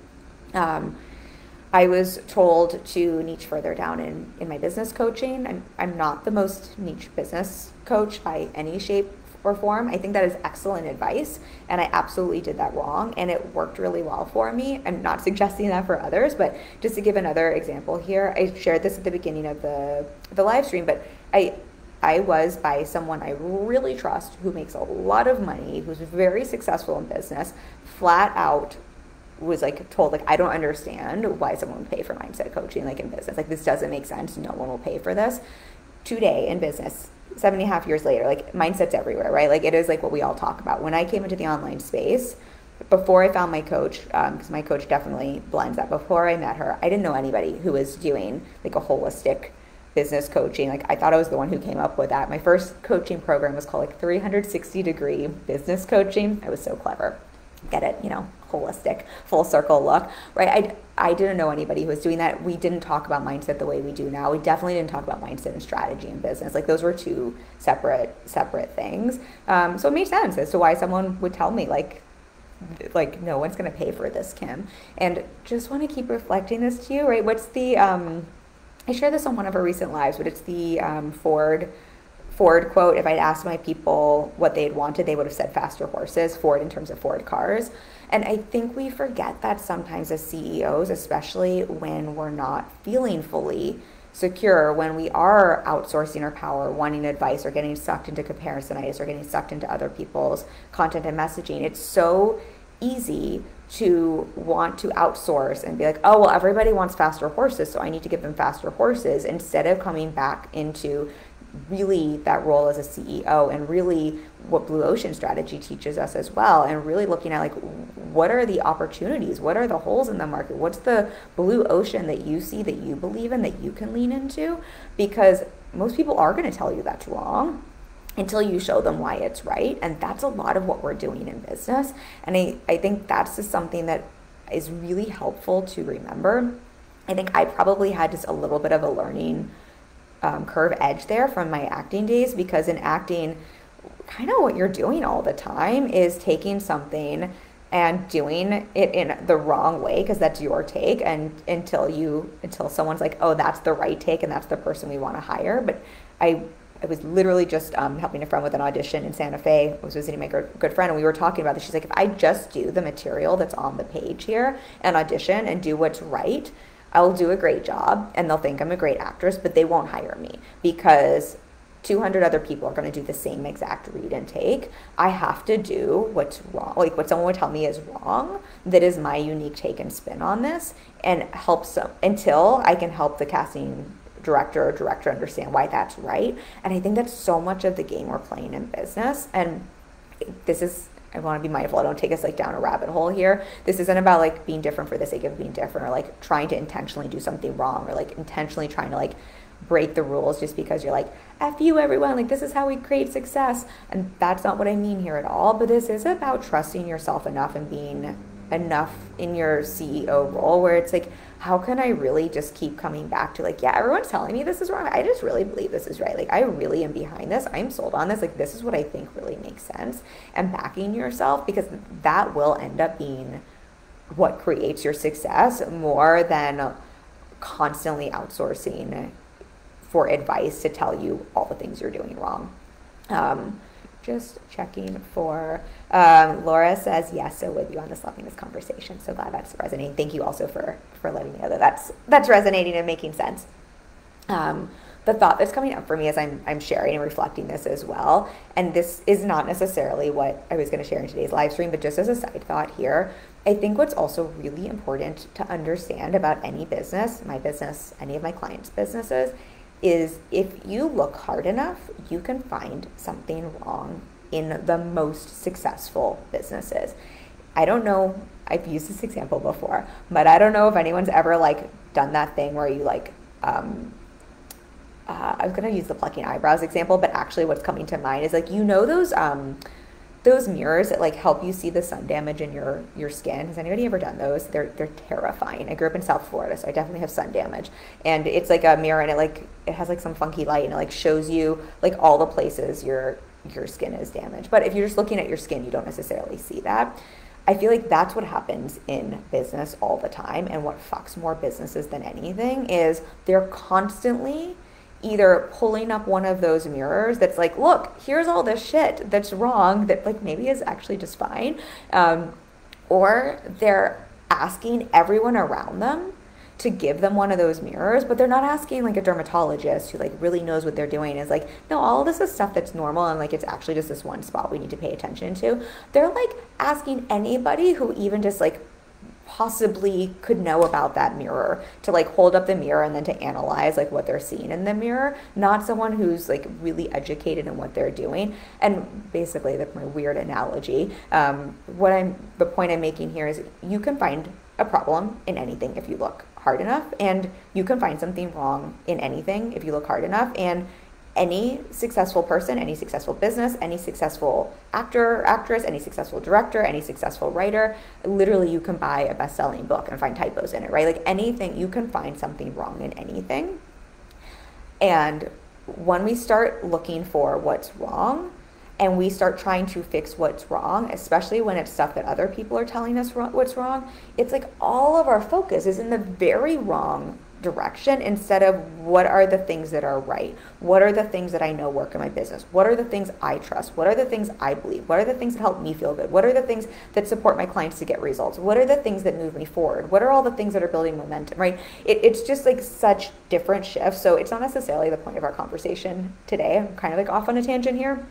S1: I was told to niche further down in my business coaching. I'm not the most niche business coach by any shape or form. I think that is excellent advice, and I absolutely did that wrong, and it worked really well for me. I'm not suggesting that for others, but just to give another example here, I shared this at the beginning of the live stream, but I was by someone I really trust, who makes a lot of money, who's very successful in business, flat out was like told, like, I don't understand why someone would pay for mindset coaching, like in business. Like, this doesn't make sense. No one will pay for this. Today in business, 7.5 years later, like, mindset's everywhere, right? Like, it is like what we all talk about. When I came into the online space, before I found my coach, because my coach definitely blends that, before I met her, I didn't know anybody who was doing like a holistic business coaching. Like, I thought I was the one who came up with that. My first coaching program was called like 360-degree business coaching. I was so clever. Get it, holistic, full circle look, right? I didn't know anybody who was doing that. We didn't talk about mindset the way we do now. We definitely didn't talk about mindset and strategy in business. Like, those were two separate things. So it made sense as to why someone would tell me like no one's going to pay for this, Kim. And just want to keep reflecting this to you, right? What's the I shared this on one of our recent lives, but it's the Ford quote, if I'd asked my people what they'd wanted, they would have said faster horses, Ford in terms of Ford cars. And I think we forget that sometimes as CEOs, especially when we're not feeling fully secure, when we are outsourcing our power, wanting advice, or getting sucked into comparisonitis, or getting sucked into other people's content and messaging. It's so easy to want to outsource and be like, oh, well, everybody wants faster horses, so I need to give them faster horses, instead of coming back into really that role as a CEO, and really what Blue Ocean strategy teaches us as well, and really looking at like, what are the opportunities, what are the holes in the market, what's the blue ocean that you see, that you believe in, that you can lean into, because most people are going to tell you that's wrong until you show them why it's right. And that's a lot of what we're doing in business. And I think that's just something that is really helpful to remember. I think I probably had just a little bit of a learning curve edge there from my acting days, because in acting, kind of what you're doing all the time is taking something and doing it in the wrong way, because that's your take, and until someone's like, oh, that's the right take and that's the person we want to hire. But I was literally just helping a friend with an audition in Santa Fe. I was visiting my good friend, and we were talking about this. She's like, if I just do the material that's on the page here and audition and do what's right, I'll do a great job and they'll think I'm a great actress, but they won't hire me because 200 other people are going to do the same exact read and take. I have to do what's wrong, like what someone would tell me is wrong, that is my unique take and spin on this, and help some until I can help the casting director or director understand why that's right. And I think that's so much of the game we're playing in business. And this is, I want to be mindful I don't take us like down a rabbit hole here. This isn't about like being different for the sake of being different, or like trying to intentionally do something wrong, or like intentionally trying to like break the rules just because you're like, F you everyone, like this is how we create success. And that's not what I mean here at all. But this is about trusting yourself enough and being enough in your CEO role where it's like, how can I really just keep coming back to like, yeah, everyone's telling me this is wrong, I just really believe this is right, like I really am behind this, I'm sold on this, like this is what I think really makes sense, and backing yourself, because that will end up being what creates your success more than constantly outsourcing for advice to tell you all the things you're doing wrong. Just checking for, Laura says, yes, so with you on this, loving this conversation. So glad that's resonating. Thank you also for letting me know that that's resonating and making sense. The thought that's coming up for me as I'm sharing and reflecting this as well, and this is not necessarily what I was going to share in today's live stream, but just as a side thought here, I think what's also really important to understand about any business, my business, any of my clients' businesses, is if you look hard enough, you can find something wrong in the most successful businesses. I don't know, I've used this example before, but I don't know if anyone's ever like done that thing where you like, I was gonna use the plucking eyebrows example, but actually what's coming to mind is like, you know, those mirrors that like help you see the sun damage in your skin. Has anybody ever done those? They're terrifying. I grew up in South Florida, so I definitely have sun damage. And it's like a mirror, and it has like some funky light, and it like shows you like all the places your skin is damaged. But if you're just looking at your skin, you don't necessarily see that. I feel like that's what happens in business all the time, and what fucks more businesses than anything is they're constantly either pulling up one of those mirrors that's like, look, here's all this shit that's wrong that like maybe is actually just fine, or they're asking everyone around them to give them one of those mirrors, but they're not asking like a dermatologist who like really knows what they're doing, is like, no, all of this is stuff that's normal, and like it's actually just this one spot we need to pay attention to. They're like asking anybody who even just like possibly could know about that mirror to like hold up the mirror and then to analyze like what they're seeing in the mirror, not someone who's like really educated in what they're doing. And basically, that's my weird analogy. The point I'm making here is you can find a problem in anything if you look hard enough, and you can find something wrong in anything if you look hard enough. And any successful person, any successful business, any successful actor, actress, any successful director, any successful writer, literally you can buy a best-selling book and find typos in it, right? Like anything, you can find something wrong in anything. And when we start looking for what's wrong and we start trying to fix what's wrong, especially when it's stuff that other people are telling us what's wrong, it's like all of our focus is in the very wrong direction instead of what are the things that are right? What are the things that I know work in my business? What are the things I trust? What are the things I believe? What are the things that help me feel good? What are the things that support my clients to get results? What are the things that move me forward? What are all the things that are building momentum, right? It's just like such different shifts. So it's not necessarily the point of our conversation today. I'm kind of like off on a tangent here,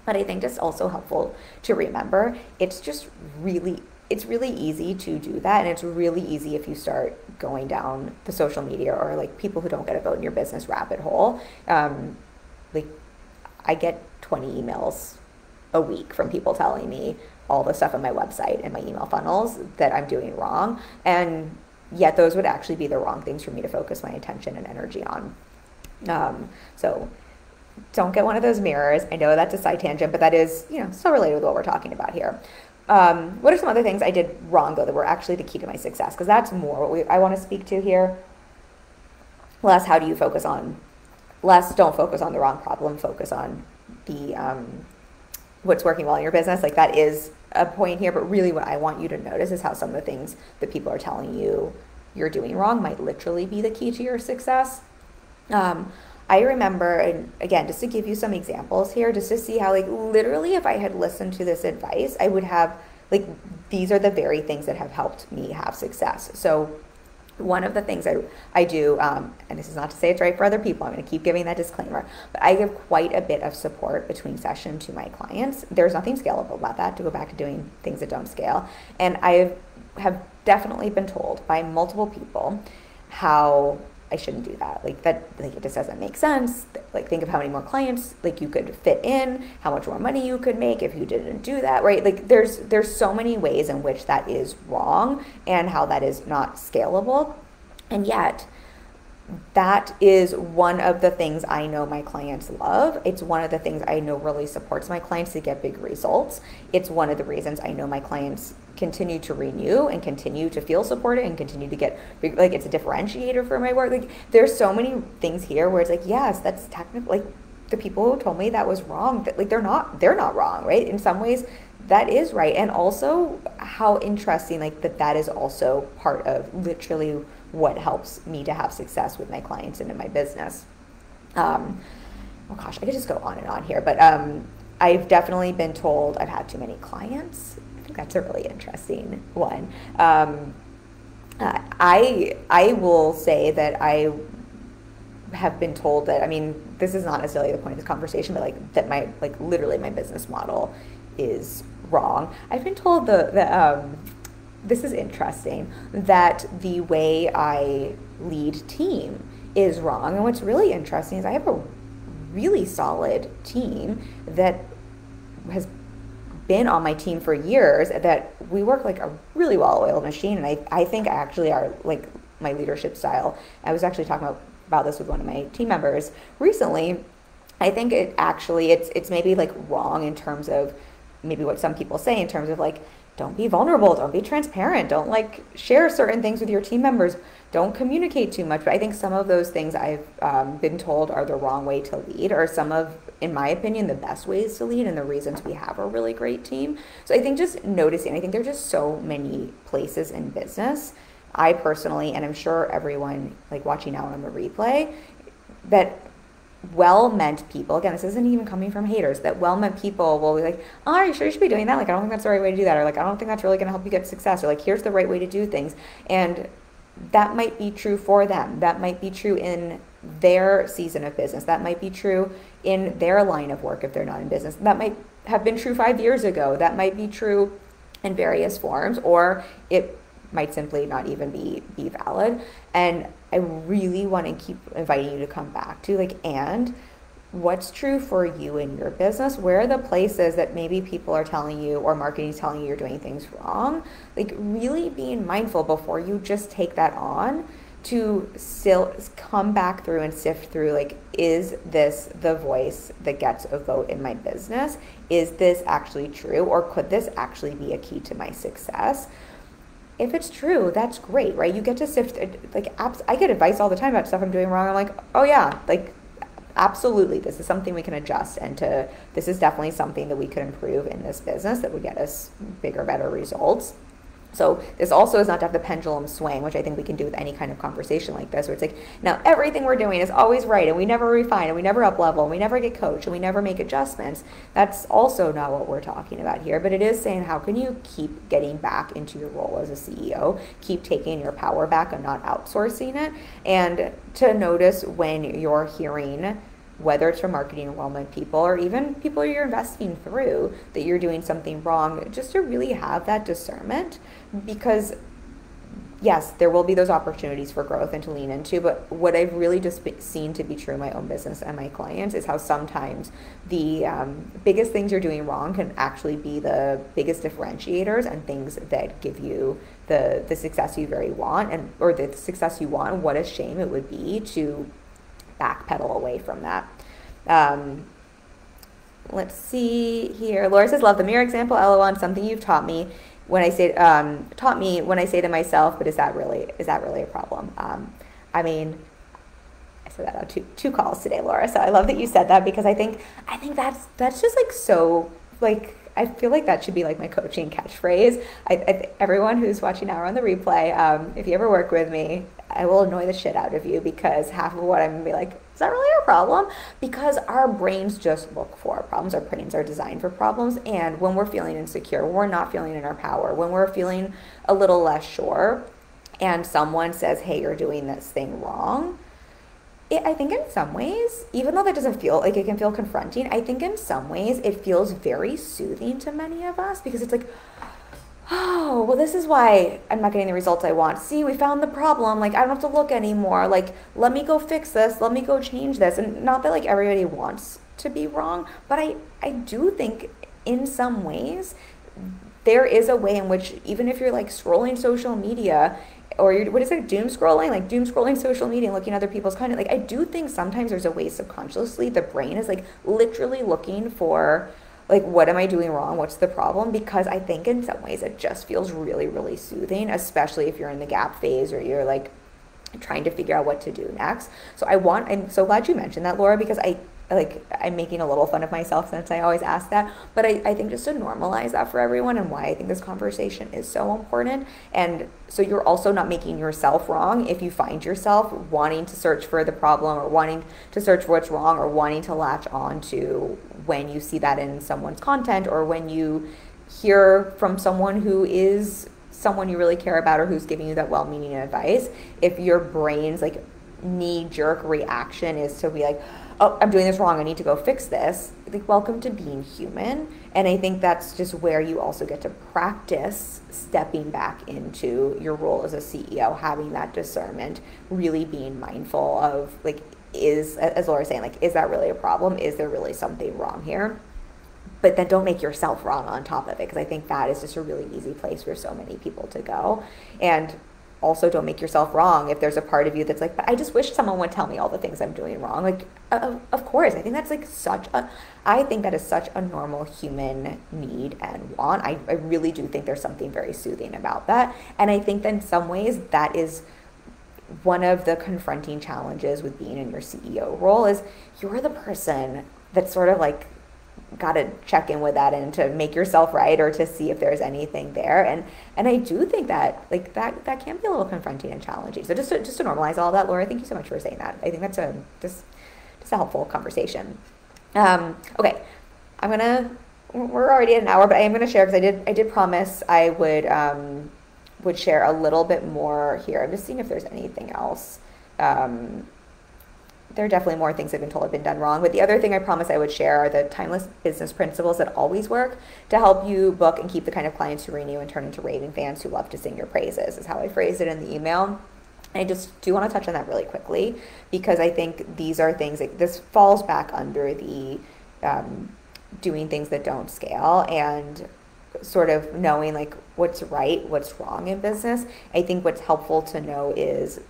S1: but I think it's also helpful to remember it's really easy to do that, and it's really easy if you start going down the social media or like people who don't get a vote in your business rabbit hole. Like I get 20 emails a week from people telling me all the stuff on my website and my email funnels that I'm doing wrong, and yet those would actually be the wrong things for me to focus my attention and energy on. So don't get one of those mirrors. I know that's a side tangent, but that is, still related with what we're talking about here. What are some other things I did wrong, though, that were actually the key to my success? Because that's more what I want to speak to here. Less, how do you focus on, less, don't focus on the wrong problem, focus on the what's working well in your business. Like that is a point here, but really what I want you to notice is how some of the things that people are telling you you're doing wrong might literally be the key to your success. I remember, and again, just to give you some examples here, just to see how, like, literally if I had listened to this advice, I would have, like, these are the very things that have helped me have success. So one of the things I do, and this is not to say it's right for other people, I'm going to keep giving that disclaimer, but I give quite a bit of support between session to my clients. There's nothing scalable about that, to go back to doing things that don't scale. And I have definitely been told by multiple people how I shouldn't do that. Like it just doesn't make sense. Like think of how many more clients like you could fit in, how much more money you could make if you didn't do that, right? Like there's so many ways in which that is wrong and how that is not scalable. And yet that is one of the things I know my clients love. It's one of the things I know really supports my clients to get big results. It's one of the reasons I know my clients continue to renew and continue to feel supported and continue to get big, like it's a differentiator for my work. Like there's so many things here where it's like, yes, that's technically, like the people who told me that was wrong, that like they're not wrong, right? In some ways that is right. And also how interesting, like that is also part of literally what helps me to have success with my clients and in my business. Oh gosh, I could just go on and on here, but I've definitely been told I've had too many clients. I think that's a really interesting one. I will say that I have been told that, I mean, this is not necessarily the point of this conversation, but like that my, like literally my business model is wrong. I've been told this is interesting, that the way I lead team is wrong. And what's really interesting is I have a really solid team that has been on my team for years, that we work like a really well-oiled machine. And I think actually our, like my leadership style, I was actually talking about this with one of my team members recently. I think it actually, it's maybe like wrong in terms of maybe what some people say in terms of like, don't be vulnerable, don't be transparent, don't like share certain things with your team members, don't communicate too much. But I think some of those things I've been told are the wrong way to lead, or some of, in my opinion, the best ways to lead and the reasons we have a really great team. So I think just noticing, I think there are just so many places in business, I personally, and I'm sure everyone like watching now on the replay, that well-meant people, again, this isn't even coming from haters, that well-meant people will be like, oh, are you sure you should be doing that? Like, I don't think that's the right way to do that. Or like, I don't think that's really going to help you get success. Or like, here's the right way to do things. And that might be true for them. That might be true in their season of business. That might be true in their line of work if they're not in business. That might have been true 5 years ago. That might be true in various forms, or it might simply not even be valid. And I really want to keep inviting you to come back to like, and what's true for you in your business? Where are the places that maybe people are telling you or marketing is telling you you're doing things wrong? Like really being mindful before you just take that on, to still come back through and sift through, like, is this the voice that gets a vote in my business? Is this actually true? Or could this actually be a key to my success? If it's true, that's great, right? You get to sift, like, I get advice all the time about stuff I'm doing wrong. I'm like, oh yeah, like, absolutely, this is something we can adjust, and this is definitely something that we could improve in this business that would get us bigger, better results. So this also is not to have the pendulum swing, which I think we can do with any kind of conversation like this, where it's like, now everything we're doing is always right, and we never refine, and we never up level, and we never get coached, and we never make adjustments. That's also not what we're talking about here, but it is saying, how can you keep getting back into your role as a CEO, keep taking your power back and not outsourcing it, and to notice when you're hearing, whether it's from marketing enrollment people or even people you're investing through, that you're doing something wrong, just to really have that discernment. Because yes, there will be those opportunities for growth and to lean into, but what I've really just seen to be true in my own business and my clients is how sometimes the biggest things you're doing wrong can actually be the biggest differentiators and things that give you the success you very want, and or the success you want. What a shame it would be to backpedal away from that. Let's see here. Laura says, love the mirror example. LOL on something you've taught me when I say to myself, but is that really a problem? I mean, I said that on two calls today, Laura. So I love that you said that, because I think that's just like so, like, I feel like that should be like my coaching catchphrase. Everyone who's watching now or on the replay, if you ever work with me, I will annoy the shit out of you, because half of what I'm going to be like, is that really a problem? Because our brains just look for problems. Our brains are designed for problems. And when we're feeling insecure, when we're not feeling in our power, when we're feeling a little less sure, and someone says, hey, you're doing this thing wrong, I think in some ways, even though that doesn't feel like, it can feel confronting, I think in some ways it feels very soothing to many of us, because it's like, oh, well, this is why I'm not getting the results I want. See, we found the problem. Like, I don't have to look anymore. Like, let me go fix this. Let me go change this. And not that like everybody wants to be wrong, but I do think in some ways there is a way in which, even if you're like scrolling social media, or you're, what is it, doom scrolling social media and looking at other people's content, like, I do think sometimes there's a way subconsciously the brain is like literally looking for, like, what am I doing wrong? What's the problem? Because I think in some ways it just feels really, really soothing, especially if you're in the gap phase or you're like trying to figure out what to do next. So I'm so glad you mentioned that, Laura, because I'm making a little fun of myself since I always ask that, but I think just to normalize that for everyone, and why I think this conversation is so important. And so you're also not making yourself wrong if you find yourself wanting to search for the problem, or wanting to search for what's wrong, or wanting to latch on to when you see that in someone's content, or when you hear from someone who is someone you really care about, or who's giving you that well-meaning advice. If your brain's like knee-jerk reaction is to be like, oh, I'm doing this wrong, I need to go fix this, like, welcome to being human. And I think that's just where you also get to practice stepping back into your role as a CEO, having that discernment, really being mindful of, like, is, as Laura's saying, like, is that really a problem? Is there really something wrong here? But then don't make yourself wrong on top of it, because I think that is just a really easy place for so many people to go. And also, don't make yourself wrong if there's a part of you that's like, but I just wish someone would tell me all the things I'm doing wrong. Like, of course, I think that's like I think that is such a normal human need and want. I really do think there's something very soothing about that. And I think that in some ways that is one of the confronting challenges with being in your CEO role, is you're the person that's sort of like got to check in with that and to make yourself right, or to see if there's anything there. And I do think that like that can be a little confronting and challenging. So just to normalize all that, Laura, thank you so much for saying that. I think that's just a helpful conversation. Okay, we're already at an hour, but I am gonna share, because I did promise I would share a little bit more here. I'm just seeing if there's anything else. There are definitely more things I've been told have been done wrong. But the other thing I promised I would share are the timeless business principles that always work to help you book and keep the kind of clients who renew and turn into raving fans who love to sing your praises, is how I phrased it in the email. I just do want to touch on that really quickly, because I think these are things like this falls back under the doing things that don't scale, and sort of knowing like what's right, what's wrong in business. I think what's helpful to know is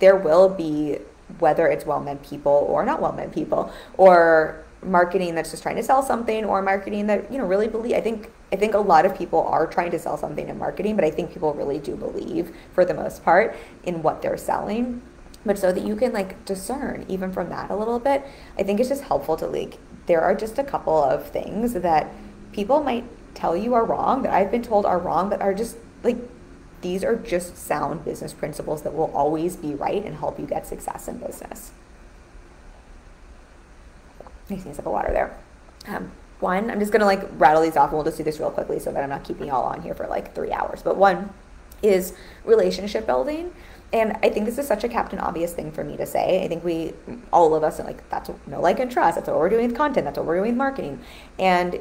S1: there will be, whether it's well-meant people or not well-meant people, or marketing that's just trying to sell something, or marketing that, you know, really believe. I think a lot of people are trying to sell something in marketing, but I think people really do believe, for the most part, in what they're selling. But so that you can like discern even from that a little bit, I think it's just helpful to like, there are just a couple of things that people might tell you are wrong, that I've been told are wrong, but are just like, these are just sound business principles that will always be right and help you get success in business. Makes me sip of water there. One, I'm just going to like rattle these off and we'll just do this real quickly so that I'm not keeping you all on here for like 3 hours. But one is relationship building. And I think this is such a Captain Obvious thing for me to say. I think all of us are like, that's know, like, and trust. That's what we're doing with content. That's what we're doing with marketing. And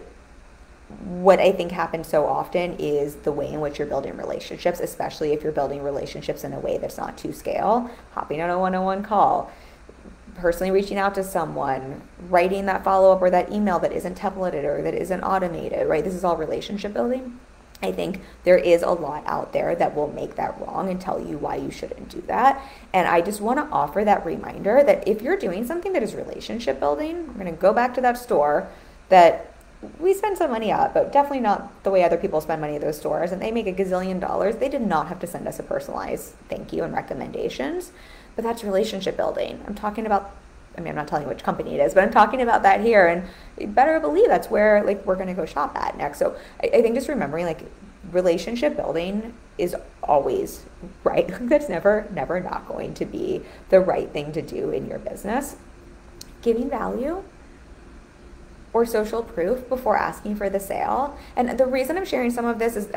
S1: what I think happens so often is the way in which you're building relationships, especially if you're building relationships in a way that's not to scale, hopping on a one-on-one call, personally reaching out to someone, writing that follow-up or that email that isn't templated or that isn't automated, right? This is all relationship building. I think there is a lot out there that will make that wrong and tell you why you shouldn't do that. And I just want to offer that reminder that if you're doing something that is relationship building, we're going to go back to that store that we spend some money at, but definitely not the way other people spend money at those stores, and they make a gazillion dollars. They did not have to send us a personalized thank you and recommendations, but that's relationship building. I'm talking about, I mean, I'm not telling you which company it is, but I'm talking about that here, and you better believe that's where like we're going to go shop at next. So I think just remembering like relationship building is always right. That's never not going to be the right thing to do in your business. Giving value or social proof before asking for the sale. And the reason I'm sharing some of this is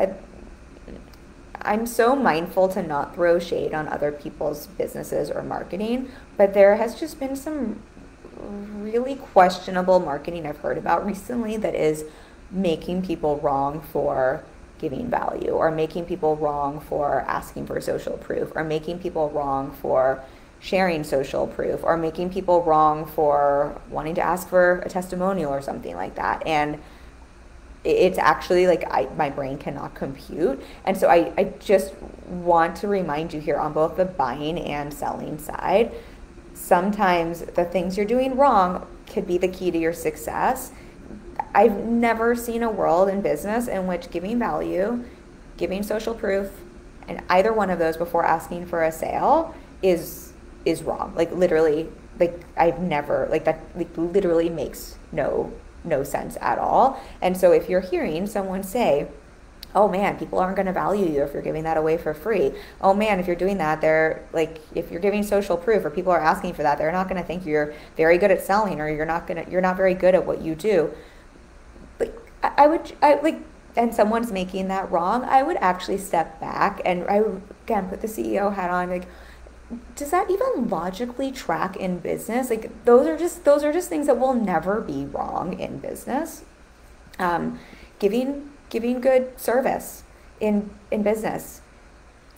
S1: I'm so mindful to not throw shade on other people's businesses or marketing, but there has just been some really questionable marketing I've heard about recently that is making people wrong for giving value, or making people wrong for asking for social proof, or making people wrong for sharing social proof, or making people wrong for wanting to ask for a testimonial or something like that. And it's actually like my brain cannot compute. And so I just want to remind you here on both the buying and selling side, sometimes the things you're doing wrong could be the key to your success. I've never seen a world in business in which giving value, giving social proof, and either one of those before asking for a sale is wrong. Like literally, like I've never, like that like literally makes no sense at all. And so if you're hearing someone say, oh man, people aren't going to value you if you're giving that away for free. Oh man, if you're doing that, they're like, if you're giving social proof or people are asking for that, they're not going to think you're very good at selling, or you're not very good at what you do. Like and someone's making that wrong, I would actually step back and I would, again, put the CEO hat on. Like, does that even logically track in business? Like those are just things that will never be wrong in business. Giving good service in business,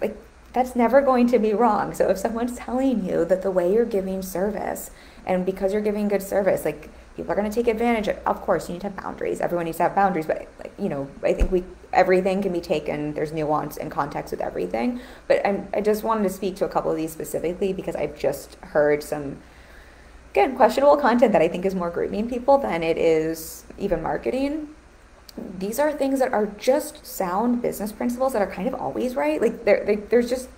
S1: like that's never going to be wrong. So if someone's telling you that the way you're giving service, and because you're giving good service, like people are going to take advantage of course you need to have boundaries. Everyone needs to have boundaries, but like, you know, I think everything can be taken, there's nuance and context with everything. But I just wanted to speak to a couple of these specifically because I've just heard some, again, questionable content that I think is more grooming people than it is even marketing. These are things that are just sound business principles that are kind of always right. Like there's just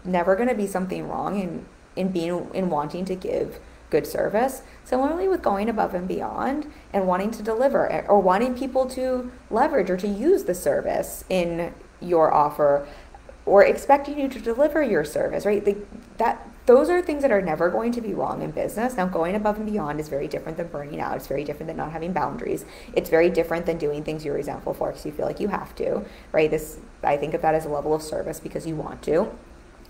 S1: never going to be something wrong in wanting to give good service. Similarly with going above and beyond and wanting to deliver, or wanting people to leverage or to use the service in your offer, or expecting you to deliver your service, right? Those are things that are never going to be wrong in business. Now, going above and beyond is very different than burning out. It's very different than not having boundaries. It's very different than doing things you're resentful for because you feel like you have to, right? I think of that as a level of service because you want to.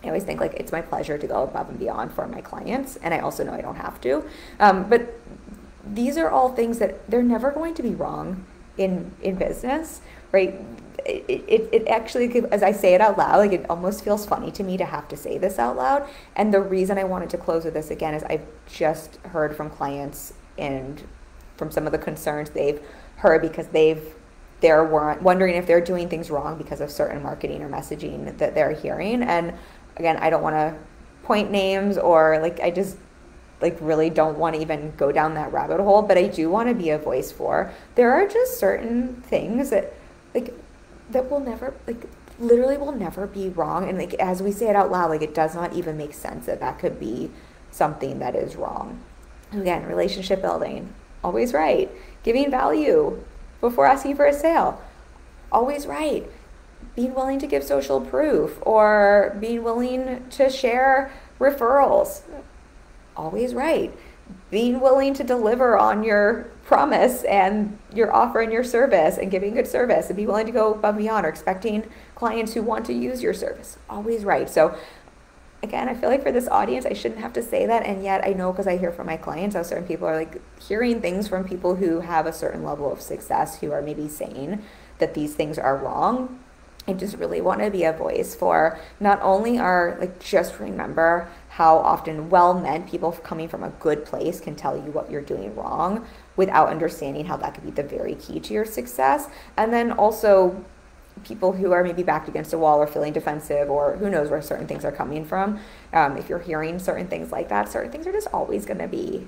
S1: I always think like it's my pleasure to go above and beyond for my clients, and I also know I don't have to. But these are all things that they're never going to be wrong in business, right? It actually, as I say it out loud, like it almost feels funny to me to have to say this out loud. And the reason I wanted to close with this again is I've just heard from clients and from some of the concerns they've heard because they're wondering if they're doing things wrong because of certain marketing or messaging that they're hearing. And again, I don't want to point names, or like I just like really don't want to even go down that rabbit hole, but I do want to be a voice for. There are just certain things that like that will never, like literally will never be wrong. And like as we say it out loud, like it does not even make sense that could be something that is wrong. Again, relationship building, always right. Giving value before asking for a sale, always right. being willing to give social proof or being willing to share referrals. Always right. Being willing to deliver on your promise and your offer and your service and giving good service and be willing to go above and beyond or expecting clients who want to use your service. Always right. So again, I feel like for this audience, I shouldn't have to say that. And yet I know because I hear from my clients how certain people are like hearing things from people who have a certain level of success who are maybe saying that these things are wrong. I just really want to be a voice for not only our, like, just remember how often well-meant people coming from a good place can tell you what you're doing wrong without understanding how that could be the very key to your success. And then also people who are maybe backed against a wall or feeling defensive or who knows where certain things are coming from. If you're hearing certain things like that, certain things are just always going to be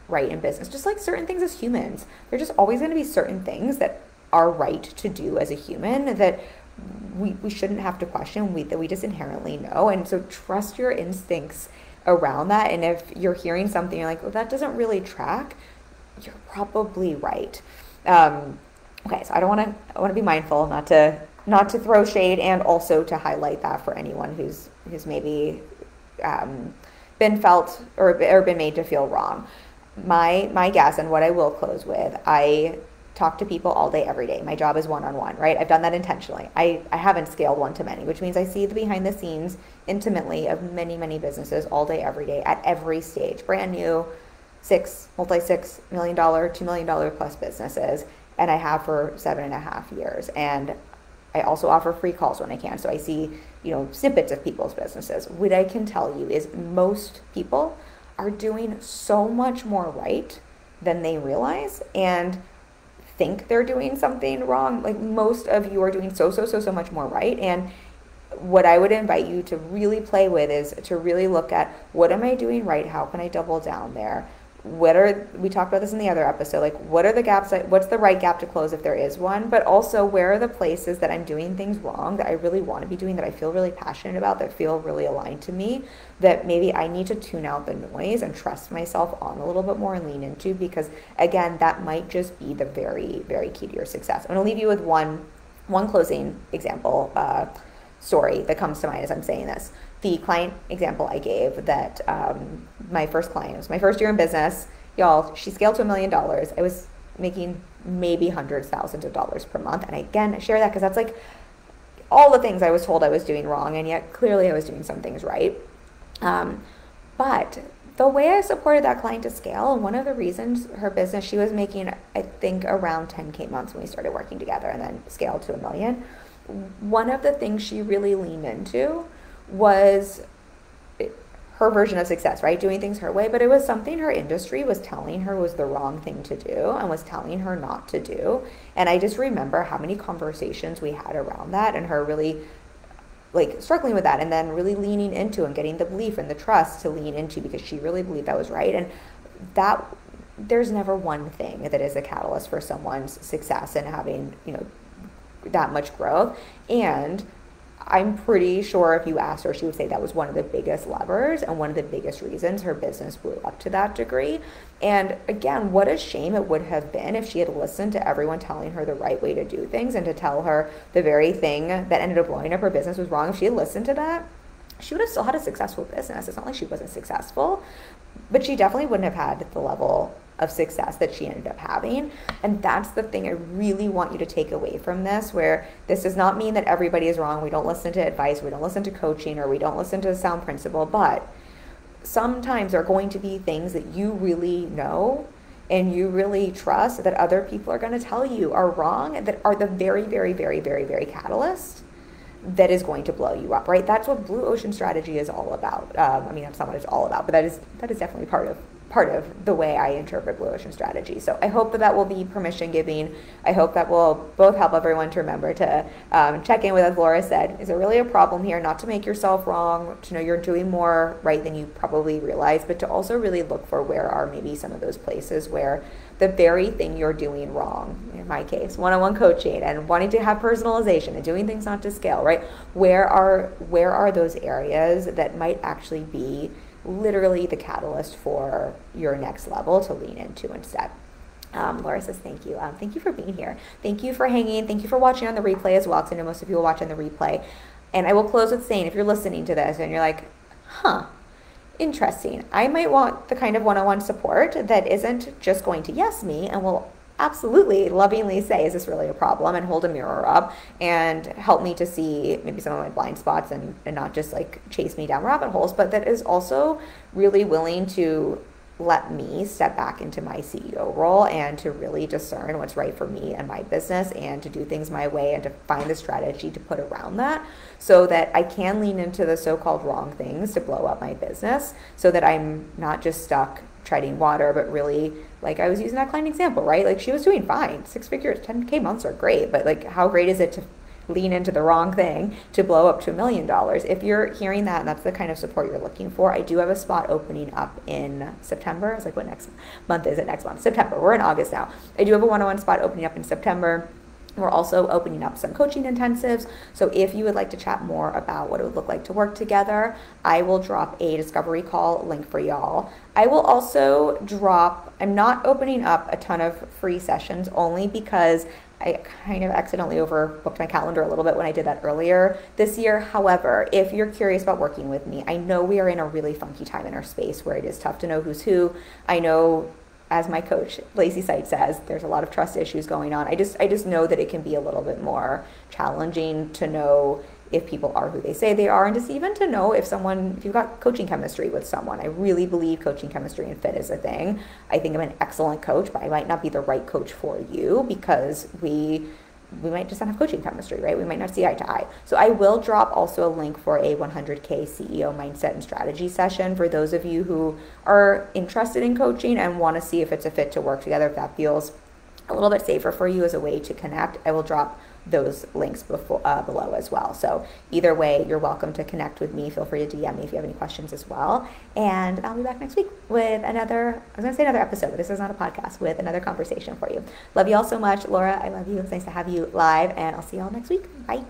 S1: right in business. Just like certain things as humans, there're just always going to be certain things that are right to do as a human that we shouldn't have to question, that we just inherently know. And so trust your instincts around that. And if you're hearing something, you're like, well, that doesn't really track, you're probably right. Okay, so I want to be mindful not to throw shade, and also to highlight that for anyone who's maybe been felt or been made to feel wrong. My guess, and what I will close with, I talk to people all day, every day. My job is one-on-one, right? I've done that intentionally. I haven't scaled one-to-many, which means I see the behind the scenes intimately of many, many businesses all day, every day, at every stage. Brand new, multi-$6 million, $2 million plus businesses. And I have for 7.5 years. And I also offer free calls when I can. So I see, snippets of people's businesses. What I can tell you is most people are doing so much more right than they realize and think they're doing something wrong. Like, most of you are doing so much more right. And what I would invite you to really play with is to really look at, what am I doing right? How can I double down there? We talked about this in the other episode, like, what are the gaps, what's the right gap to close if there is one, but also where are the places that I'm doing things wrong that I really want to be doing, that I feel really passionate about, that feel really aligned to me, that maybe I need to tune out the noise and trust myself on a little bit more and lean into, because again, that might just be the very, very key to your success. I'm going to leave you with one closing example, story that comes to mind as I'm saying this. The client example I gave, that my first client, it was my first year in business, y'all, she scaled to $1 million. I was making maybe hundreds, thousands of dollars per month. And again, I share that because that's like all the things I was told I was doing wrong, and yet clearly I was doing some things right. But the way I supported that client to scale, and one of the reasons her business, she was making, I think, around 10K months when we started working together, and then scaled to $1 million. One of the things she really leaned into was her version of success, right? Doing things her way, but it was something her industry was telling her was the wrong thing to do and was telling her not to do. And I just remember how many conversations we had around that, and her really like struggling with that, and then really leaning into and getting the belief and the trust to lean into, because she really believed that was right. And that, there's never one thing that is a catalyst for someone's success and having, that much growth. And I'm pretty sure if you asked her, she would say that was one of the biggest levers and one of the biggest reasons her business blew up to that degree. And again, what a shame it would have been if she had listened to everyone telling her the right way to do things, and to tell her the very thing that ended up blowing up her business was wrong. If she had listened to that, she would have still had a successful business. It's not like she wasn't successful, but she definitely wouldn't have had the level of success that she ended up having. And that's the thing I really want you to take away from this, where this does not mean that everybody is wrong. We don't listen to advice, we don't listen to coaching, or we don't listen to a sound principle, but sometimes there are going to be things that you really know and you really trust that other people are going to tell you are wrong, and that are the very, very, very, very, very catalyst that is going to blow you up, right? That's what Blue Ocean Strategy is all about. I mean, that's not what it's all about, but that is definitely part of the way I interpret Blue Ocean Strategy. So I hope that will be permission giving. I hope that will both help everyone to remember to check in with, as Laura said, is there really a problem here? Not to make yourself wrong, to know you're doing more right than you probably realize, but to also really look for where are maybe some of those places where the very thing you're doing wrong, in my case, one-on-one coaching and wanting to have personalization and doing things not to scale, right? Where are those areas that might actually be literally the catalyst for your next level to lean into instead? Laura says thank you. Thank you for being here. Thank you for hanging. Thank you for watching on the replay as well, because I know most of you will watch on the replay. And I will close with saying, if you're listening to this and you're like, huh, interesting, I might want the kind of one-on-one support that isn't just going to yes me and will absolutely lovingly say, is this really a problem, and hold a mirror up and help me to see maybe some of my blind spots, and not just like chase me down rabbit holes, but that is also really willing to let me step back into my CEO role and to really discern what's right for me and my business, and to do things my way, and to find the strategy to put around that, so that I can lean into the so-called wrong things to blow up my business, so that I'm not just stuck treading water, but really, like I was using that client example, right? Like she was doing fine, 6 figures, 10K months are great, but like how great is it to lean into the wrong thing to blow up to $1 million? If you're hearing that and that's the kind of support you're looking for, I do have a spot opening up in September. It's like, what next month is it? Next month, September. We're in August now. I do have a one-on-one spot opening up in September. We're also opening up some coaching intensives. So if you would like to chat more about what it would look like to work together, I will drop a discovery call link for y'all. I will also drop, I'm not opening up a ton of free sessions, only because I kind of accidentally overbooked my calendar a little bit when I did that earlier this year. However, if you're curious about working with me, I know we are in a really funky time in our space where it is tough to know who's who. I know, as my coach Lacey Sight says, there's a lot of trust issues going on. I just know that it can be a little bit more challenging to know if people are who they say they are, and just even to know if you've got coaching chemistry with someone. I really believe coaching chemistry and fit is a thing. I think I'm an excellent coach, but I might not be the right coach for you, because we might just not have coaching chemistry, right? We might not see eye to eye. So I will drop also a link for a 100K CEO mindset and strategy session for those of you who are interested in coaching and want to see if it's a fit to work together, if that feels a little bit safer for you as a way to connect. I will drop those links below as well. So either way, you're welcome to connect with me. Feel free to DM me if you have any questions as well. And I'll be back next week with another episode, but this is not a podcast, with another conversation for you. Love you all so much. Laura, I love you. It's nice to have you live, and I'll see you all next week. Bye.